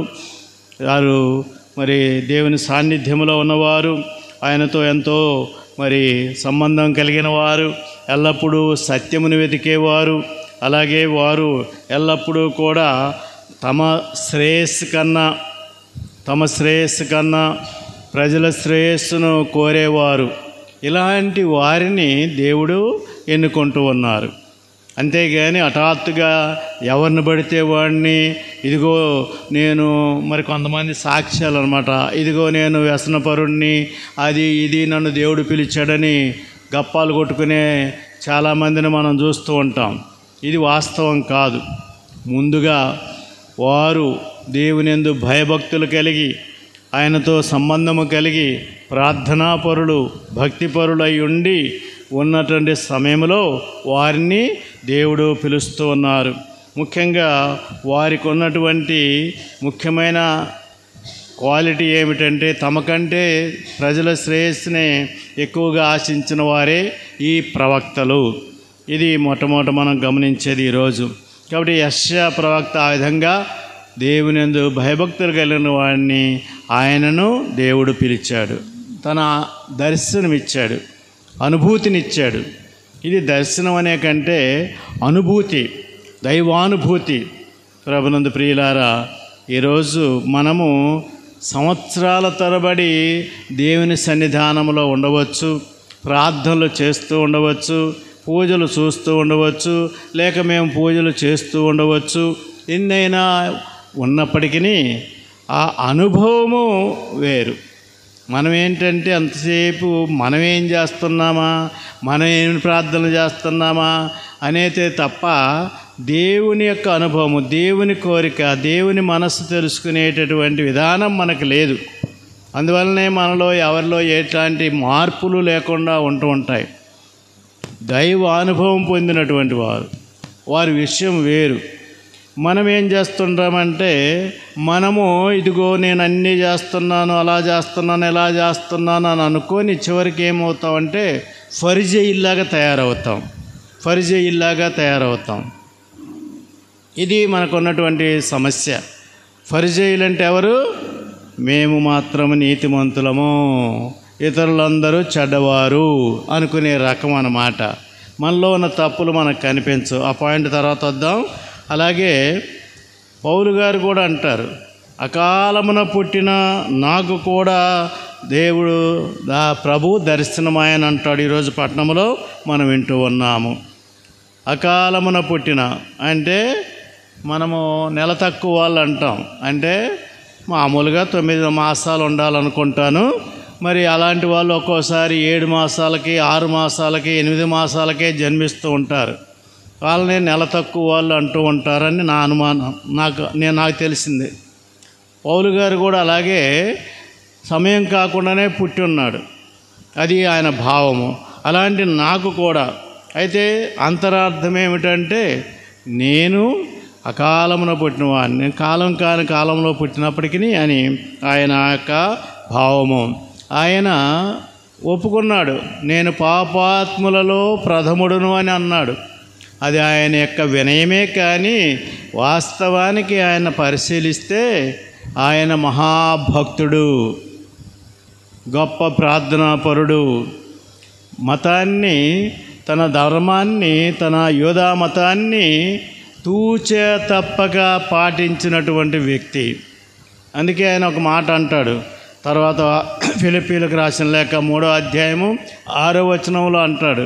వారు మరి దేవుని సాన్నిధ్యంలో ఉన్నవారు, ఆయనతో ఎంతో మరి సంబంధం కలిగిన వారు, ఎల్లప్పుడూ సత్యమును వెతికేవారు. అలాగే వారు ఎల్లప్పుడూ కూడా తమ శ్రేయస్సు కన్నా ప్రజల శ్రేయస్సును కోరేవారు. ఇలాంటి వారిని దేవుడు ఎన్నుకుంటూ ఉన్నారు. అంతేగాని హఠాత్తుగా ఎవరిని పడితే వాడిని, ఇదిగో నేను మరి కొంతమంది సాక్ష్యాలు అనమాట, ఇదిగో నేను వ్యసనపరుణ్ణి, అది ఇది నన్ను దేవుడు పిలిచాడని గప్పాలు కొట్టుకునే చాలామందిని మనం చూస్తూ ఉంటాం. ఇది వాస్తవం కాదు. ముందుగా వారు దేవునియందు భయభక్తులు కలిగి, ఆయనతో సంబంధము కలిగి, ప్రార్థనాపరులు, భక్తిపరులు అయి ఉండి ఉన్నటువంటి సమయంలో వారిని దేవుడు పిలుస్తూ ఉన్నారు. ముఖ్యంగా వారికి ఉన్నటువంటి ముఖ్యమైన క్వాలిటీ ఏమిటంటే, తమకంటే ప్రజల శ్రేయస్సునే ఎక్కువగా ఆశించిన వారే ఈ ప్రవక్తలు. ఇది మొట్టమొదట మనం గమనించేది ఈరోజు. కాబట్టి యెషయా ప్రవక్త ఆ విధంగా దేవునియందు భయభక్తులు కలిగిన వాడిని ఆయనను దేవుడు పిలిచాడు, తన దర్శనమిచ్చాడు, అనుభూతినిచ్చాడు. ఇది దర్శనం అనే కంటే అనుభూతి, దైవానుభూతి. ప్రభునందు ప్రియులారా, ఈరోజు మనము సంవత్సరాల తరబడి దేవుని సన్నిధానంలో ఉండవచ్చు, ప్రార్థనలు చేస్తూ ఉండవచ్చు, పూజలు చూస్తూ ఉండవచ్చు, లేక మేము పూజలు చేస్తూ ఉండవచ్చు. ఎన్నైనా ఉన్నప్పటికీ ఆ అనుభవము వేరు. మనం ఏంటంటే అంతసేపు మనం ఏం చేస్తున్నామా, మనం ఏమి ప్రార్థన చేస్తున్నామా అనేది తప్ప దేవుని యొక్క అనుభవము, దేవుని కోరిక, దేవుని మనస్సు తెలుసుకునేటటువంటి విధానం మనకు లేదు. అందువల్లనే మనలో ఎవరిలో ఎట్లాంటి మార్పులు లేకుండా ఉంటూ ఉంటాయి. దైవ అనుభవం పొందినటువంటి వారి విషయం వేరు. మనం ఏం చేస్తుంటామంటే, మనము ఇదిగో నేను అన్నీ చేస్తున్నాను, అలా చేస్తున్నాను, ఎలా చేస్తున్నాను అని అనుకొని చివరికి ఏమవుతామంటే ఫరిజేయుల్లాగా తయారవుతాం. ఇది మనకున్నటువంటి సమస్య. ఫరిజేయులు అంటే ఎవరు? మేము మాత్రము నీతిమంతులము, ఇతరులందరూ చెడ్డవారు అనుకునే రకం అన్నమాట. మనలో ఉన్న తప్పులు మనకు కనిపించవు. ఆ పాయింట్ తర్వాత వద్దాం. అలాగే పౌలు గారు కూడా అంటారు, అకాలమున పుట్టిన నాకు కూడా దేవుడు ప్రభు దర్శనమాయని అంటాడు. ఈరోజు పట్టణంలో మనం వింటూ ఉన్నాము. అకాలమున పుట్టిన అంటే మనము నెల తక్కువ వాళ్ళు అంటాం. అంటే మామూలుగా 9 మాసాలు ఉండాలనుకుంటాను. మరి అలాంటి వాళ్ళు ఒక్కోసారి 7 మాసాలకి, 6 మాసాలకి, 8 మాసాలకే జన్మిస్తూ ఉంటారు. వాళ్ళని నెల తక్కువ వాళ్ళు అంటూ ఉంటారని నా అనుమానం. నాకు తెలిసింది. పౌలు గారు కూడా అలాగే సమయం కాకుండానే పుట్టి ఉన్నాడు. అది ఆయన భావము. అలాంటి నాకు కూడా అయితే అంతరార్థం ఏమిటంటే, నేను అకాలమున పుట్టిన వాడిని, కాలం కాని కాలంలో పుట్టినప్పటికీ అని ఆయన యొక్క భావము. ఆయన ఒప్పుకున్నాడు, నేను పాపాత్ములలో ప్రథముడును అని అన్నాడు. అది ఆయన యొక్క వినయమే. కానీ వాస్తవానికి ఆయన పరిశీలిస్తే ఆయన మహాభక్తుడు, గొప్ప ప్రార్థనాపరుడు, మతాన్ని, తన ధర్మాన్ని, తన యూదా మతాన్ని తూచే తప్పక పాటించినటువంటి వ్యక్తి. అందుకే ఆయన ఒక మాట అంటాడు. తర్వాత ఫిలిప్పీలకు రాసిన లేఖ 3వ అధ్యాయము 6వ వచనంలో అంటాడు,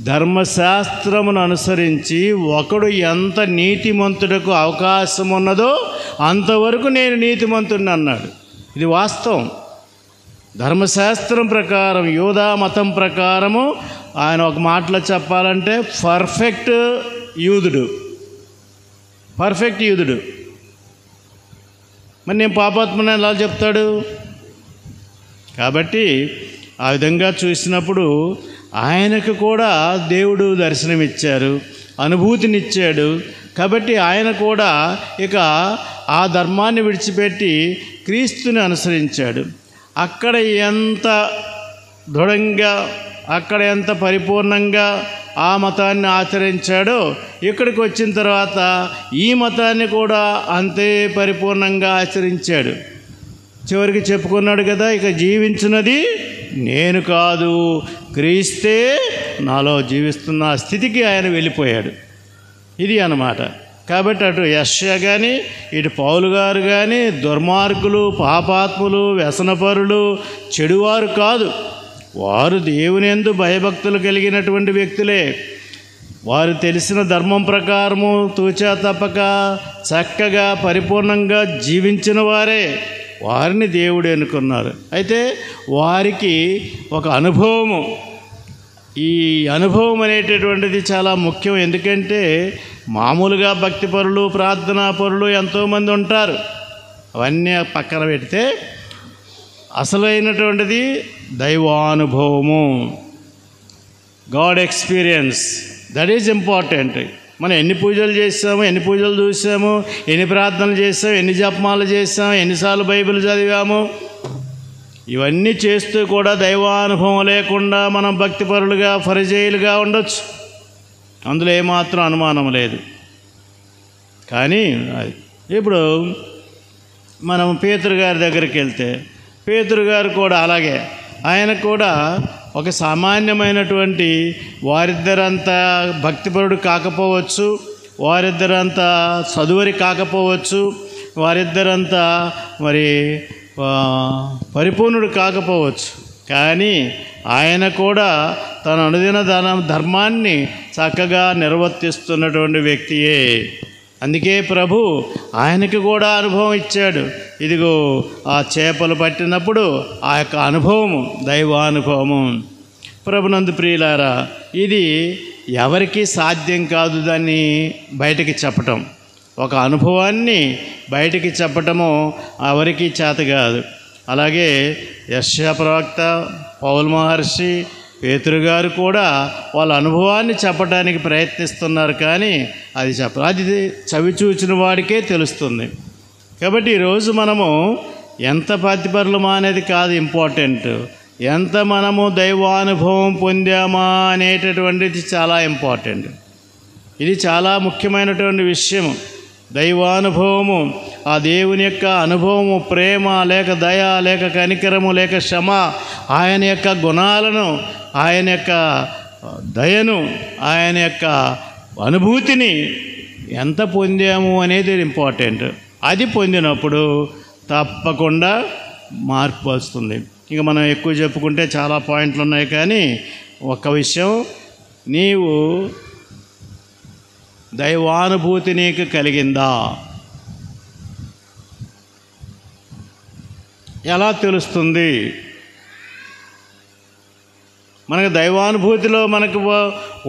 ధర్మశాస్త్రమును అనుసరించి ఒకడు ఎంత నీతిమంతుడకు అవకాశం ఉన్నదో అంతవరకు నేను నీతిమంతుడిని అన్నాడు. ఇది వాస్తవం. ధర్మశాస్త్రం ప్రకారం, యూదా మతం ప్రకారము ఆయన ఒక మాటలో చెప్పాలంటే పర్ఫెక్ట్ యూదుడు. మరి నేను పాపాత్మని ఎలా చెప్తాడు? కాబట్టి ఆ విధంగా చూసినప్పుడు ఆయనకు కూడా దేవుడు దర్శనమిచ్చారు, అనుభూతినిచ్చాడు. కాబట్టి ఆయన కూడా ఇక ఆ ధర్మాన్ని విడిచిపెట్టి క్రీస్తుని అనుసరించాడు. అక్కడ ఎంత దృఢంగా, అక్కడ ఎంత పరిపూర్ణంగా ఆ మతాన్ని ఆచరించాడో ఇక్కడికి వచ్చిన తర్వాత ఈ మతాన్ని కూడా అంతే పరిపూర్ణంగా ఆచరించాడు. చివరికి చెప్పుకున్నాడు కదా, ఇక జీవించున్నది నేను కాదు, క్రీస్తే నాలో జీవిస్తున్న స్థితికి ఆయన వెళ్ళిపోయాడు. ఇది అన్నమాట. కాబట్టి అటు యెషయా కానీ ఇటు పౌలు గారు కానీ దుర్మార్గులు, పాపాత్ములు, వ్యసనపరులు, చెడువారు కాదు. వారు దేవుని యందు భయభక్తులు కలిగినటువంటి వ్యక్తులే. వారు తెలిసిన ధర్మం ప్రకారము తూచా తప్పక చక్కగా పరిపూర్ణంగా జీవించిన వారే. వారిని దేవుడు ఎన్నుకున్నారు. అయితే వారికి ఒక అనుభవము, ఈ అనుభవం అనేటటువంటిది చాలా ముఖ్యం. ఎందుకంటే మామూలుగా భక్తిపరులు, ప్రార్థనాపరులు ఎంతోమంది ఉంటారు. అవన్నీ పక్కన పెడితే అసలైనటువంటిది దైవానుభవము, God experience. That is important. మనం ఎన్ని పూజలు చేసాము, ఎన్ని పూజలు చూసాము, ఎన్ని ప్రార్థనలు చేసాము, ఎన్ని జపమాలు చేసాము, ఎన్నిసార్లు బైబిల్ చదివాము, ఇవన్నీ చేస్తూ కూడా దైవానుభవం లేకుండా మనం భక్తిపరులుగా, ఫరిజేయులుగా ఉండొచ్చు. అందులో ఏమాత్రం అనుమానం లేదు. కానీ ఇప్పుడు మనం పేతురు గారి దగ్గరికి వెళ్తే పేతురు గారు కూడా అలాగే, ఆయన కూడా ఒక సామాన్యమైనటువంటి, వారిద్దరంతా భక్తిపరుడు కాకపోవచ్చు, వారిద్దరంతా చదువరి కాకపోవచ్చు, వారిద్దరంతా మరి పరిపూర్ణుడు కాకపోవచ్చు. కానీ ఆయన కూడా తన అనుదిన ధర్మాన్ని చక్కగా నిర్వర్తిస్తున్నటువంటి వ్యక్తియే. అందుకే ప్రభు ఆయనకి కూడా అనుభవం ఇచ్చాడు. ఇదిగో ఆ చేపలు పట్టినప్పుడు ఆ యొక్క అనుభవము దైవానుభవము. ప్రభునందు ప్రియులారా, ఇది ఎవరికి సాధ్యం కాదు దాన్ని బయటికి చెప్పటం. ఒక అనుభవాన్ని బయటికి చెప్పటము ఎవరికి చేత కాదు. అలాగే యెషయా ప్రవక్త, పౌలు మహర్షి, పేతురు గారు కూడా వాళ్ళ అనుభవాన్ని చెప్పడానికి ప్రయత్నిస్తున్నారు. కానీ అది అది చవి చూచిన వాడికే తెలుస్తుంది. కాబట్టి ఈరోజు మనము ఎంత భక్తిపరులమా అనేది కాదు ఇంపార్టెంట్, ఎంత మనము దైవానుభవం పొందామా అనేటటువంటిది చాలా ఇంపార్టెంట్. ఇది చాలా ముఖ్యమైనటువంటి విషయము. దైవానుభవము, ఆ దేవుని యొక్క అనుభవము, ప్రేమ లేక దయ లేక కనికరము లేక క్షమ, ఆయన యొక్క గుణాలను, ఆయన యొక్క దయను, ఆయన యొక్క అనుభూతిని ఎంత పొందాము అనేది ఇంపార్టెంట్. అది పొందినప్పుడు తప్పకుండా మార్పు వస్తుంది. ఇక మనం ఎక్కువ చెప్పుకుంటే చాలా పాయింట్లు ఉన్నాయి. కానీ ఒక్క విషయం, నీవు దైవానుభూతి నీకు కలిగిందా? ఎలా తెలుస్తుంది? మనకు దైవానుభూతిలో మనకు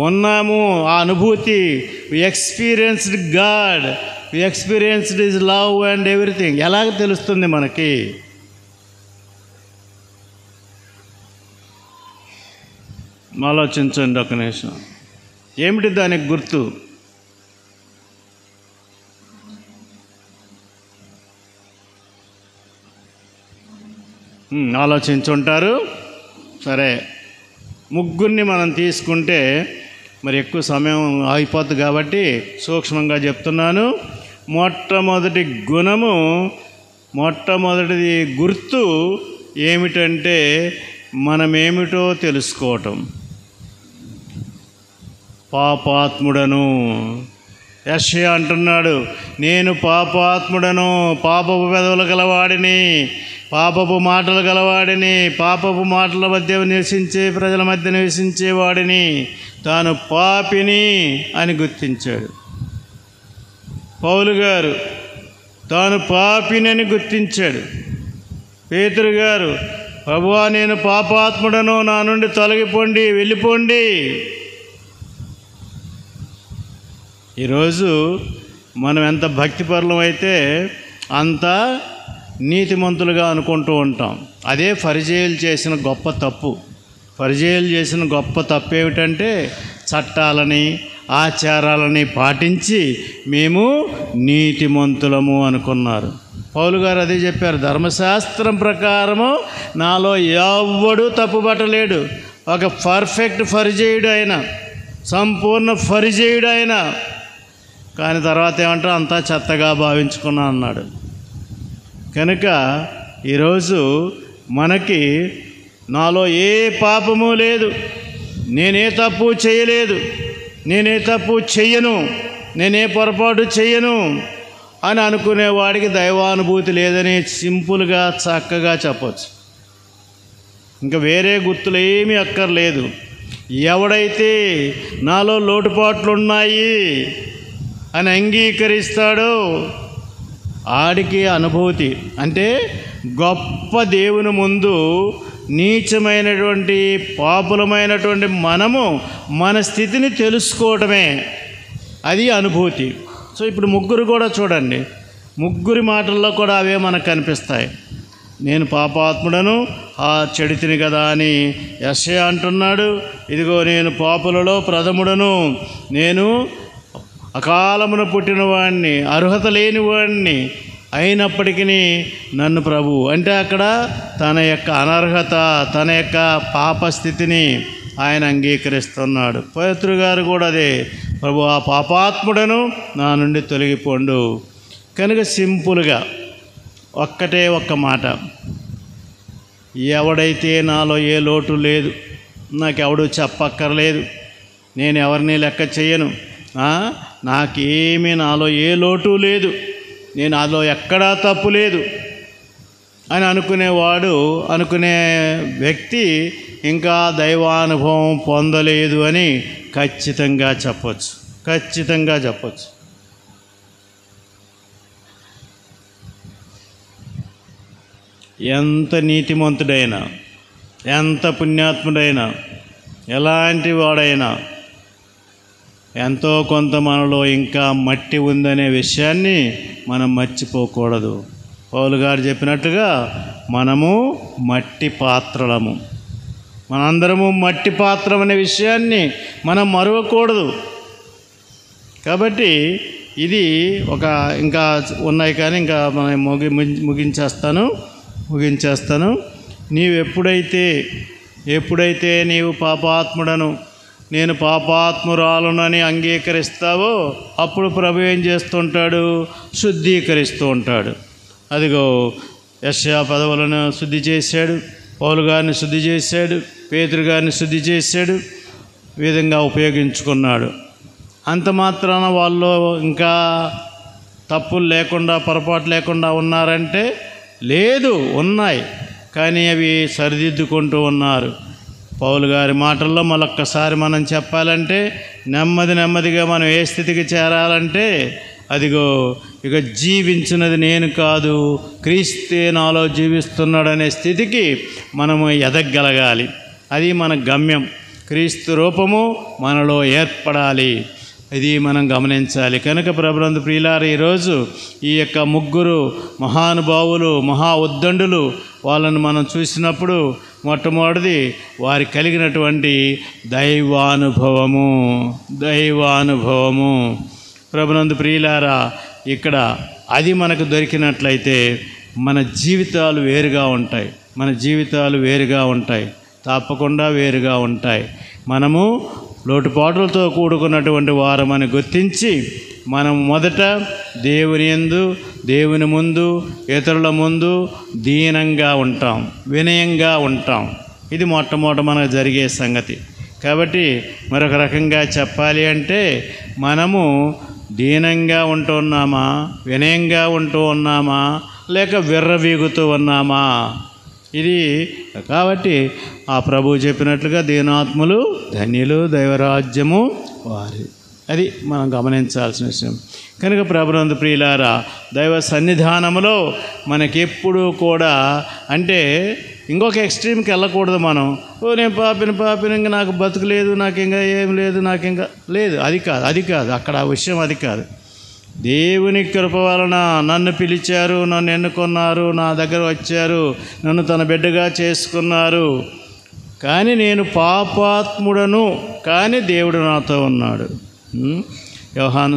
ఉన్నాము. ఆ అనుభూతి, we experienced God, we experienced his love and everything. ఎలాగ తెలుస్తుంది మనకి? ఆలోచించండి ఒక నిమిషం. ఏమిటి దానికి గుర్తు? ఆలోచించుంటారు. సరే, ముగ్గురిని మనం తీసుకుంటే మరి ఎక్కువ సమయం అయిపోతుంది కాబట్టి సూక్ష్మంగా చెప్తున్నాను. మొట్టమొదటి గుణము, మొట్టమొదటిది గుర్తు ఏమిటంటే మనమేమిటో తెలుసుకోవటం. పాపాత్ముడను. యెషయా అంటున్నాడు, నేను పాపాత్ముడను, పాపపు పెదవులు గలవాడిని, పాపపు మాటలు గలవాడిని, పాపపు మాటల మధ్య నివసించే ప్రజల మధ్య నివసించేవాడిని, తాను పాపిని అని గుర్తించాడు. పౌలు గారు తాను పాపినని గుర్తించాడు. పేతురు గారు, ప్రభువా నేను పాపాత్ముడను, నా నుండి తొలగిపోండి, వెళ్ళిపోండి. ఈరోజు మనం ఎంత భక్తిపరులం అయితే అంత నీతిమంతులుగా అనుకుంటూ ఉంటాం. అదే ఫరిజేయులు చేసిన గొప్ప తప్పు. ఫరిజేయులు చేసిన గొప్ప తప్పు ఏమిటంటే చట్టాలని ఆచారాలని పాటించి మేము నీతిమంతులము అనుకున్నారు. పౌలు గారు అదే చెప్పారు, ధర్మశాస్త్రం ప్రకారము నాలో ఎవ్వడూ తప్పుపట్టలేడు. ఒక పర్ఫెక్ట్ ఫరిజేయుడు ఆయన, సంపూర్ణ ఫరిజేయుడు ఆయన. కానీ తర్వాత ఏమంటారు, అంతా చెత్తగా భావించుకున్నా అన్నాడు. కనుక ఈరోజు మనకి నాలో ఏ పాపము లేదు, నేనే తప్పు చేయలేదు, నేనే తప్పు చెయ్యను, నేనే పొరపాటు చెయ్యను అని అనుకునేవాడికి దైవానుభూతి లేదని సింపుల్గా చక్కగా చెప్పచ్చు. ఇంకా వేరే గుర్తులు ఏమీ అక్కర్లేదు. ఎవడైతే నాలో లోటుపాట్లున్నాయి అని అంగీకరిస్తాడో ఆడికి అనుభూతి అంటే గొప్ప దేవుని ముందు నీచమైనటువంటి పాపులమైనటువంటి మనము మన స్థితిని తెలుసుకోవటమే, అది అనుభూతి. సో ఇప్పుడు ముగ్గురు కూడా చూడండి, ముగ్గురి మాటల్లో కూడా అవే మనకు కనిపిస్తాయి. నేను పాపాత్ముడను, ఆ చెడితిని కదా అని యెషయా అంటున్నాడు. ఇదిగో నేను పాపులలో ప్రథముడను, నేను అకాలమున పుట్టిన వాడిని, అర్హత లేని వాడిని, అయినప్పటికీ నన్ను ప్రభు అంటే అక్కడ తన యొక్క అనర్హత, తన యొక్క పాపస్థితిని ఆయన అంగీకరిస్తున్నాడు. పేతురు గారు కూడా అదే, ప్రభు ఆ పాపాత్ముడను, నా నుండి తొలగిపోండు. కనుక సింపుల్గా ఒక్కటే ఒక్క మాట, ఎవడైతే నాలో ఏ లోటు లేదు, నాకెవడు చెప్పక్కర్లేదు, నేను ఎవరిని లెక్క చేయను, నాకేమీ నాలో ఏ లోటు లేదు, నేను నాలో ఎక్కడా తప్పు లేదు అని అనుకునే వ్యక్తి ఇంకా దైవానుభవం పొందలేదు అని ఖచ్చితంగా చెప్పచ్చు. ఎంత నీతిమంతుడైనా, ఎంత పుణ్యాత్ముడైనా, ఎలాంటి వాడైనా ఎంతో కొంత మనలో ఇంకా మట్టి ఉందనే విషయాన్ని మనం మర్చిపోకూడదు. పౌలు గారు చెప్పినట్టుగా మనము మట్టి పాత్రలము, మనందరము మట్టి పాత్రం అనే విషయాన్ని మనం మరవకూడదు. కాబట్టి ఇది ఇంకా ఉన్నాయి కానీ ఇంకా మనం ముగించేస్తాను. ఎప్పుడైతే నీవు పాపాత్ముడను, నేను పాపాత్మురాలునని అంగీకరిస్తావో అప్పుడు ప్రభు ఏం చేస్తుంటాడు, శుద్ధీకరిస్తూ ఉంటాడు. అదిగో యెషయా పదవులను శుద్ధి చేశాడు, పౌలు గారిని శుద్ధి చేశాడు, పేతురు గారిని శుద్ధి చేశాడు, ఈ విధంగా ఉపయోగించుకున్నాడు. అంత మాత్రాన వాళ్ళు ఇంకా తప్పులు లేకుండా, పొరపాటు లేకుండా ఉన్నారంటే లేదు, ఉన్నాయి, కానీ అవి సరిదిద్దుకుంటూ ఉన్నారు. పౌలు గారి మాటల్లో మరొక్కసారి మనం చెప్పాలంటే, నెమ్మదిగా మనం ఏ స్థితికి చేరాలంటే, అదిగో ఇక జీవించినది నేను కాదు, క్రీస్తే నాలో జీవిస్తున్నాడనే స్థితికి మనము ఎదగగలగాలి. అది మన గమ్యం. క్రీస్తు రూపము మనలో ఏర్పడాలి, ఇది మనం గమనించాలి. కనుక ప్రభునందు ప్రియులారా, ఈరోజు ఈ యొక్క ముగ్గురు మహానుభావులు, మహా ఉద్దండులు, వాళ్ళను మనం చూసినప్పుడు మొట్టమొదటిది వారికి కలిగినటువంటి దైవానుభవము. ప్రభునందు ప్రియులారా, ఇక్కడ అది మనకు దొరికినట్లయితే మన జీవితాలు వేరుగా ఉంటాయి, తప్పకుండా వేరుగా ఉంటాయి. మనము లోటుపాట్లతో కూడుకున్నటువంటి వారమని గుర్తించి మనం మొదట దేవుని యందు, దేవుని ముందు, ఇతరుల ముందు దీనంగా ఉంటాం, వినయంగా ఉంటాం. ఇది మొట్టమొదట మనకు జరిగే సంగతి. కాబట్టి మరొక రకంగా చెప్పాలి అంటే, మనము దీనంగా ఉంటూ ఉన్నామా, వినయంగా ఉంటూ ఉన్నామా లేక విర్రవీగుతూ ఉన్నామా? ఇది కాబట్టి ఆ ప్రభువు చెప్పినట్లుగా దీనాత్ములు ధన్యులు, దైవరాజ్యము వారి. అది మనం గమనించాల్సిన విషయం. కనుక ప్రభునందు ప్రియులారా, దైవ సన్నిధానంలో మనకెప్పుడు కూడా అంటే ఇంకొక ఎక్స్ట్రీమ్కి వెళ్ళకూడదు. మనం నేను పాపిని ఇంకా నాకు బతుకులేదు, నాకు ఇంకా ఏం లేదు, నాకు ఇంకా లేదు, అది కాదు అక్కడ ఆ విషయం. అది కాదు. దేవుని కృప వలన నన్ను పిలిచారు, నన్ను ఎన్నుకున్నారు, నా దగ్గర వచ్చారు, నన్ను తన బిడ్డగా చేసుకున్నారు. కానీ నేను పాపాత్ముడను, కానీ దేవుడు నాతో ఉన్నాడు. యోహాను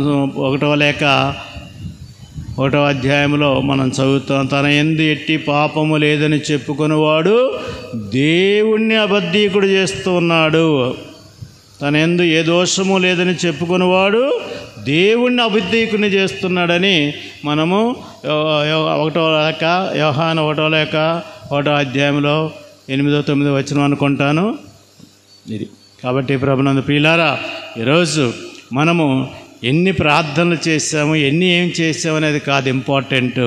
1వ అధ్యాయంలో మనం చదువుతాం, తన యందు ఎట్టి పాపము లేదని చెప్పుకునేవాడు దేవుణ్ణి అబద్ధీకుడు చేస్తూ ఉన్నాడు. తన యందు ఏ దోషము లేదని చెప్పుకునేవాడు దేవుణ్ణి అబద్ధీకుని చేస్తున్నాడని మనము యోహాను 1వ అధ్యాయంలో 8-9 వచనం అనుకుంటాను. ఇది కాబట్టి ప్రభునందు ప్రియులారా, ఈరోజు మనము ఎన్ని ప్రార్థనలు చేసాము, ఏం చేసాము అనేది కాదు ఇంపార్టెంట్.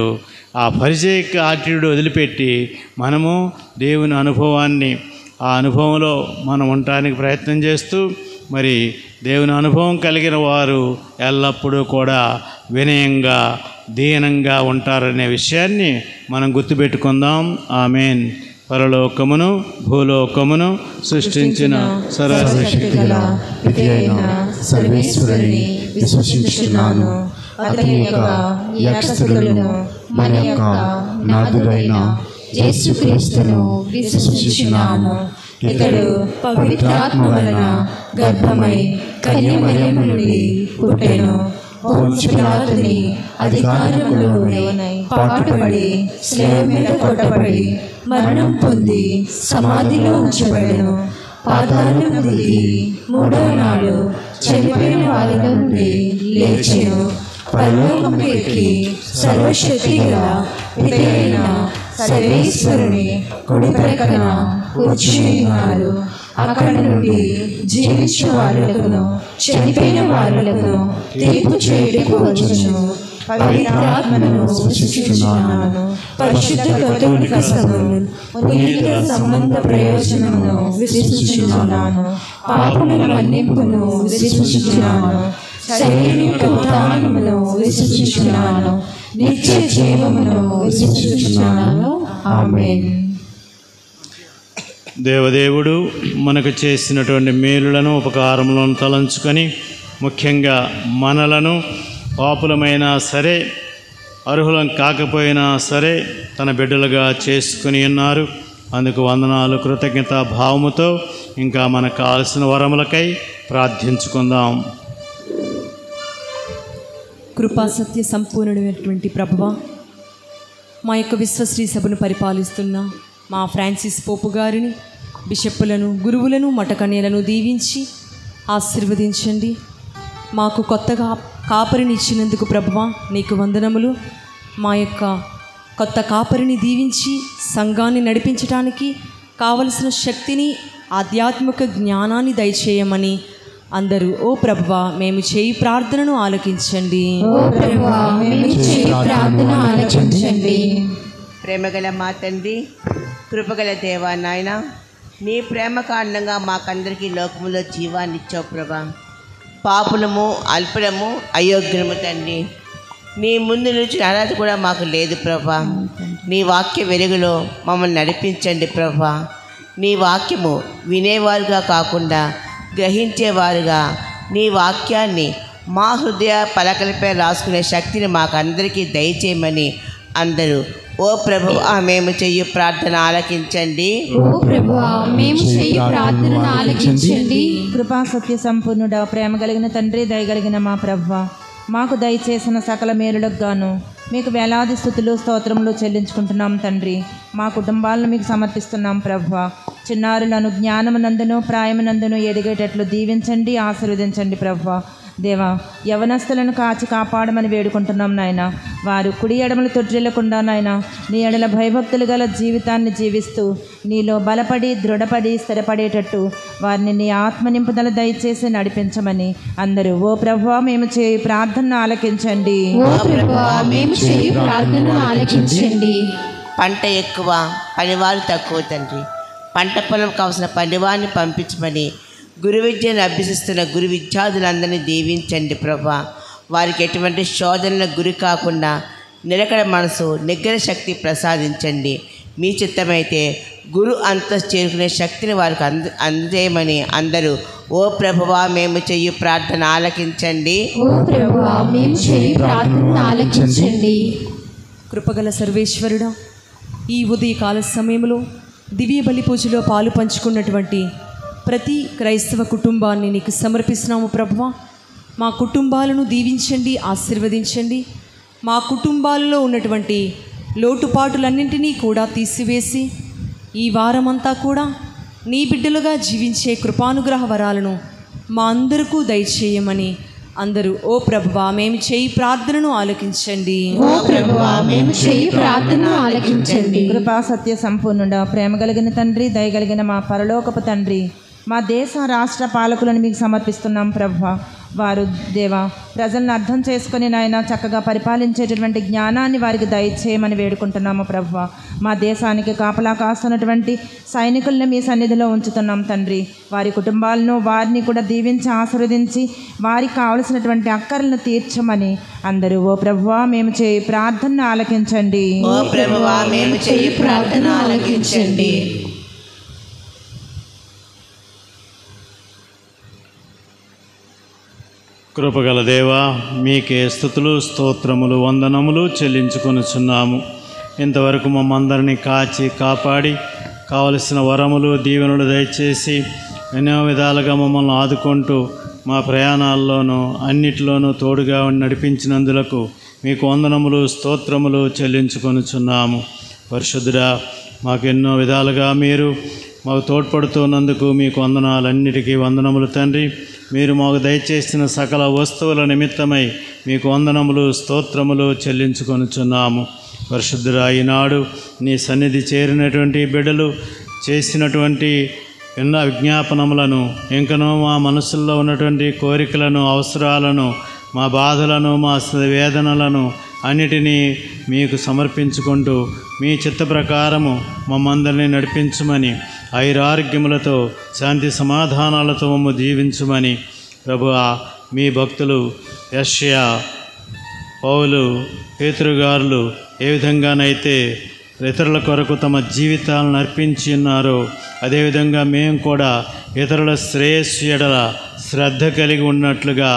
ఆ పరిచయక యాటిట్యూడ్ వదిలిపెట్టి మనము దేవుని అనుభవాన్ని, ఆ అనుభవంలో మనం ఉండటానికి ప్రయత్నం చేస్తూ, మరి దేవుని అనుభవం కలిగిన వారు ఎల్లప్పుడూ కూడా వినయంగా, దీనంగా ఉంటారనే విషయాన్ని మనం గుర్తుపెట్టుకుందాం. ఆమేన్. పరలోకమును భూలోకమును సృష్టించిన సర్వశక్తిగల పితి అయిన సర్వేశ్వరుని విశ్వసించుచున్నాను. అతని యొక్క ఏకస్థుడును మన యొక్క నాథుడైన యేసుక్రీస్తును విశ్వసించుచున్నాను. ఇతడు పవిత్రాత్మ వలన గర్భమై కన్య మరియమ్మ నుండి పుట్టెను. పొంత్యు పిలాతుని అధికారములోనే పాటుపడి శిలువ మీద కొట్టబడి మరణం పొంది సమాధిలో ఉంచబడెను. పాతాళం దిగి 3వ నాడు చనిపోయిన వారిలో నుండి లేచెను. పరలోకముకు ఎక్కి సర్వశక్తి గల పితి అయిన సర్వేశ్వరుని కుడి ప్రక్కన కూర్చుని ఉన్నారు. అక్కడ నుండి జీవించు వారులకును చనిపోయిన వారులకును తీర్పు చేయుటకు వచ్చును. పవిత్రాత్మను విశ్వసించుచున్నాను. పరిశుద్ధ కథోలిక సభను పునీతుల సంబంధ ప్రయోజనమును విశ్వసించుచున్నాను. పాపముల మన్నింపును విశ్వసించుచున్నాను. శరీర ఉత్థానమును విశ్వసించుచున్నాను. నిత్య జీవమును విశ్వసించుచున్నాను. ఆమేన్. దేవదేవుడు మనకు చేసినటువంటి మేలులను, ఉపకారములను తలంచుకొని, ముఖ్యంగా మనలను పాపులమైనా సరే, అర్హులం కాకపోయినా సరే తన బిడ్డలుగా చేసుకుని ఉన్నారు. అందుకు వందనాలు, కృతజ్ఞత భావముతో ఇంకా మనకు కావాల్సిన వరములకై ప్రార్థించుకుందాం. కృపాసత్య సంపూర్ణమైనటువంటి ప్రభువా, మా యొక్క విశ్వశ్రీ సభను పరిపాలిస్తున్న మా ఫ్రాన్సిస్ పోపు గారిని, బిషప్పులను, గురువులను, మఠకన్యలను దీవించి ఆశీర్వదించండి. మాకు కొత్తగా కాపరిని ఇచ్చినందుకు ప్రభువా నీకు వందనములు. మా యొక్క కొత్త కాపరిని దీవించి సంఘాన్ని నడిపించడానికి కావలసిన శక్తిని, ఆధ్యాత్మిక జ్ఞానాన్ని దయచేయమని అందరూ ఓ ప్రభువా మేము చేయి ప్రార్థనను ఆలకించండి. ప్రేమగల మా తండ్రి, కృపగల దేవా నాయన, నీ ప్రేమ కారణంగా మాకందరికీ లోకములో జీవాన్ని ఇచ్చావు ప్రభా. పాపులము, అల్పులము, అయోగ్యము తండ్రి. నీ ముందు నుంచి అర్హత కూడా మాకు లేదు ప్రభా. నీ వాక్య వెలుగులో మమ్మల్ని నడిపించండి ప్రభా. నీ వాక్యము వినేవారుగా కాకుండా గ్రహించేవారుగా నీ వాక్యాన్ని మా హృదయ పలకలపై రాసుకునే శక్తిని మాకందరికీ దయచేయమని అందరూ ఓ ప్రభువా మేము చెయ్యి ప్రార్థన ఆలకించండి. కృపా సత్య సంపూర్ణుడ, ప్రేమ కలిగిన తండ్రి, దయగలిగిన మా ప్రభువా, మాకు దయచేసిన సకల మేలులకు గాను మీకు వేలాది స్తుతులు, స్తోత్రములు చెల్లించుకుంటున్నాం తండ్రి. మా కుటుంబాలను మీకు సమర్పిస్తున్నాం ప్రభువా. చిన్నారులను జ్ఞానమునందును ప్రాయమునందును ఎదిగేటట్లు దీవించండి, ఆశీర్వదించండి ప్రభువా. దేవా యవనస్తులను కాచి కాపాడమని వేడుకుంటున్నాం నాయన. వారు కుడి ఎడమలు తొట్టిల్లకుండా నాయన నీ ఎడల భయభక్తులు గల జీవితాన్ని జీవిస్తూ నీలో బలపడి దృఢపడి స్థిరపడేటట్టు వారిని నీ ఆత్మ నింపుదల దయచేసి నడిపించమని అందరూ ఓ ప్రభువా మేము చేయు ప్రార్థనను ఆలకించండి. పంట ఎక్కువ పనివారు తక్కువ తండ్రి. పంట పొలం కావాల్సిన పనివారిని పంపించమని గురు విద్యను అభ్యసిస్తున్న గురు విద్యార్థులందరినీ దీవించండి ప్రభా. వారికి ఎటువంటి శోధనలకు గురి కాకుండా నిలకడ మనసు నిగ్రహ శక్తి ప్రసాదించండి. మీ చిత్తమైతే గురు అంతస్తు చేరుకునే శక్తిని వారికి అందజేయమని అందరూ ఓ ప్రభువా మేము చెయ్యి ప్రార్థన ఆలకించండి. కృపగల సర్వేశ్వరుడా, ఈ ఉదయకాల సమయంలో దివ్య బలి పూజలో పాలు పంచుకున్నటువంటి ప్రతి క్రైస్తవ కుటుంబాన్ని నీకు సమర్పిస్తున్నాము ప్రభువా. మా కుటుంబాలను దీవించండి, ఆశీర్వదించండి. మా కుటుంబాలలో ఉన్నటువంటి లోటుపాటులన్నింటినీ కూడా తీసివేసి ఈ వారమంతా కూడా నీ బిడ్డలుగా జీవించే కృపానుగ్రహ వరాలను మా అందరికీ దయచేయమని అందరూ ఓ ప్రభువా మేము చేయి ప్రార్థనను ఆలకించండి. కృపా సత్య సంపూర్ణుడా, ప్రేమ కలిగిన తండ్రి, దయగలిగిన మా పరలోకపు తండ్రి, మా దేశ రాష్ట్ర పాలకులను మీకు సమర్పిస్తున్నాం ప్రభువా. వారు దేవా ప్రజలను అర్థం చేసుకొని నాయన చక్కగా పరిపాలించేటటువంటి జ్ఞానాన్ని వారికి దయచేయమని వేడుకుంటున్నాము ప్రభువా. మా దేశానికి కాపలా కాస్తున్నటువంటి సైనికులను మీ సన్నిధిలో ఉంచుతున్నాం తండ్రి. వారి కుటుంబాలను వారిని కూడా దీవించి ఆశీర్వదించి వారికి కావలసినటువంటి అక్కర్లను తీర్చమని అందరూ ఓ ప్రభువా మేము చేయి ప్రార్థనను ఆలకించండి. కృపగల దేవా, మీకే స్తుతులు స్తోత్రములు వందనములు చెల్లించుకొనుచున్నాము. ఇంతవరకు మమ్మందరినీ కాచి కాపాడి కావలసిన వరములు దీవెనలు దయచేసి ఎన్నో విధాలుగా మమ్మల్ని ఆదుకుంటూ మా ప్రయాణాల్లోనూ అన్నిటిలోనూ తోడుగా నడిపించినందులకు మీకు వందనములు స్తోత్రములు చెల్లించుకొనుచున్నాము. పరిశుద్ధుడా, మాకెన్నో విధాలుగా మీరు మాకు తోడ్పడుతున్నందుకు మీకు వందనాలన్నిటికీ వందనములు తండ్రి. మీరు మాకు దయచేసిన సకల వస్తువుల నిమిత్తమై మీకు వందనములు స్తోత్రములు చెల్లించుకొనుచున్నాము. పరిశుద్ధుడా, ఈనాడు నీ సన్నిధి చేరినటువంటి బిడ్డలు చేసినటువంటి ఎన్నో విజ్ఞాపనములను, ఇంకనూ మా మనసుల్లో ఉన్నటువంటి కోరికలను, అవసరాలను, మా బాధలను, మా వేదనలను అన్నిటినీ మీకు సమర్పించుకుంటూ మీ చిత్త ప్రకారము మమ్మందరినీ నడిపించమని, ఐరారోగ్యములతో శాంతి సమాధానాలతో మమ్మ జీవించమని ప్రభువా, మీ భక్తులు యెషయా, పౌలు, పేతురుగారులు ఏ విధంగానైతే ఇతరుల కొరకు తమ జీవితాలను అర్పించి ఉన్నారో అదేవిధంగా మేము కూడా ఇతరుల శ్రేయస్సు ఎడల శ్రద్ధ కలిగి ఉన్నట్లుగా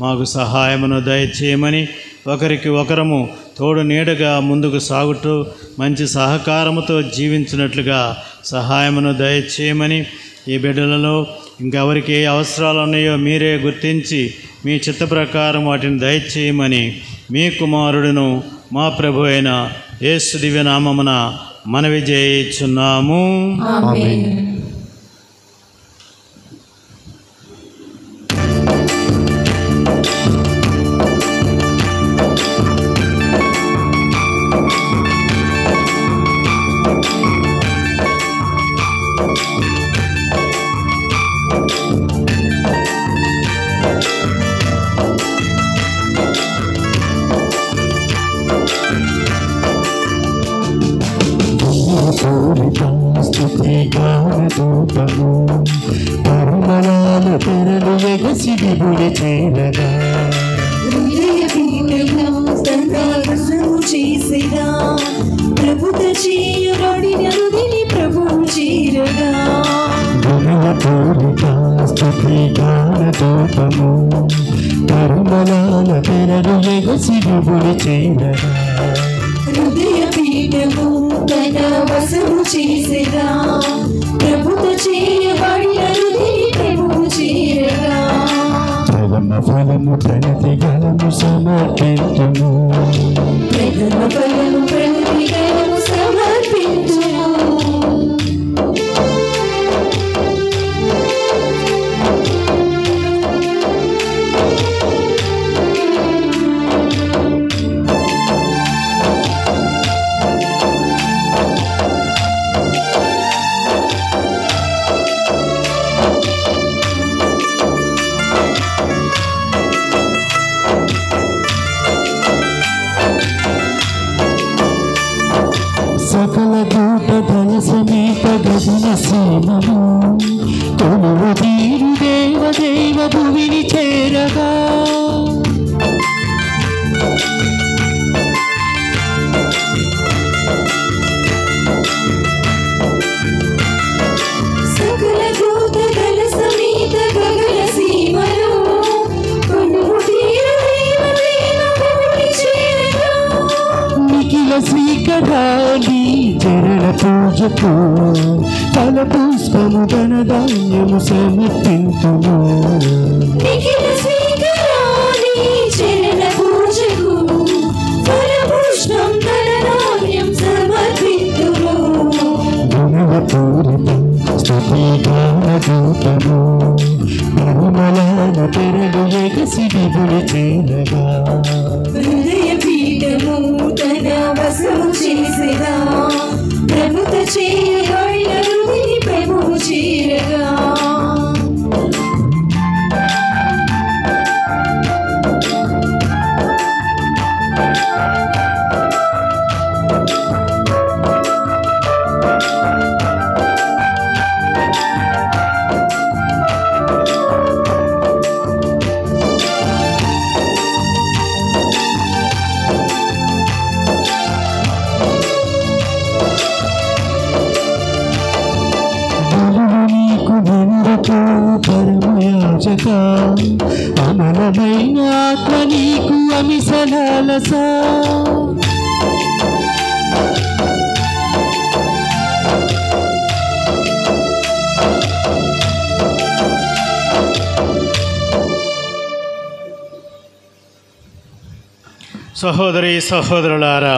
మాకు సహాయమును దయచేయమని, ఒకరికి ఒకరము తోడు నీడగా ముందుకు సాగుతూ మంచి సహకారముతో జీవించినట్లుగా సహాయమును దయచేయమని, ఈ బిడ్డలలో ఇంకెవరికి ఏ అవసరాలు ఉన్నాయో మీరే గుర్తించి మీ చిత్త ప్రకారం వాటిని దయచేయమని మీ కుమారుడును మా ప్రభు అయిన యేసు దివ్యనామమున మనవి చేయుచున్నాము. ఆమేన్. పరమలాల తెరలు ఎగసి దిగులు చేరగా ప్రభుత చేయబడినది ప్రభువు చేరగా స్తుతి గాన దూతము పరమలాల తెరలు ఎగసి దిగులు చేరగా హృదయ పీఠము తన వశము చేసేదా ప్రభుత చేయబడినది ప్రభువు చేరగా ప్రథమ ఫలము ప్రణతి గలము సమర్పించుము ప్రథమ ఫలము ప్రణతి గలము సమర్పించుము పూజకు ఫల పుష్పము ధనధాన్యము సమర్పింతును. నిఖిల స్వీకరాని చరణ పూజకు ఫలపుష్పం ధనధాన్యం సమర్పింతును. గుణవపూరితం స్తుతి గానదూతము పరిమళాల తెరలు ఎగసి విభుని చేరగా. హృదయ పీఠము తన వశము చేసిరా ప్రభుత చేయబడిన హృదయ ప్రభువు చేరగా. పరమయాజక అమలమైన ఆత్మ నీకు అమిసలాలస. సహోదరి సహోదరులారా,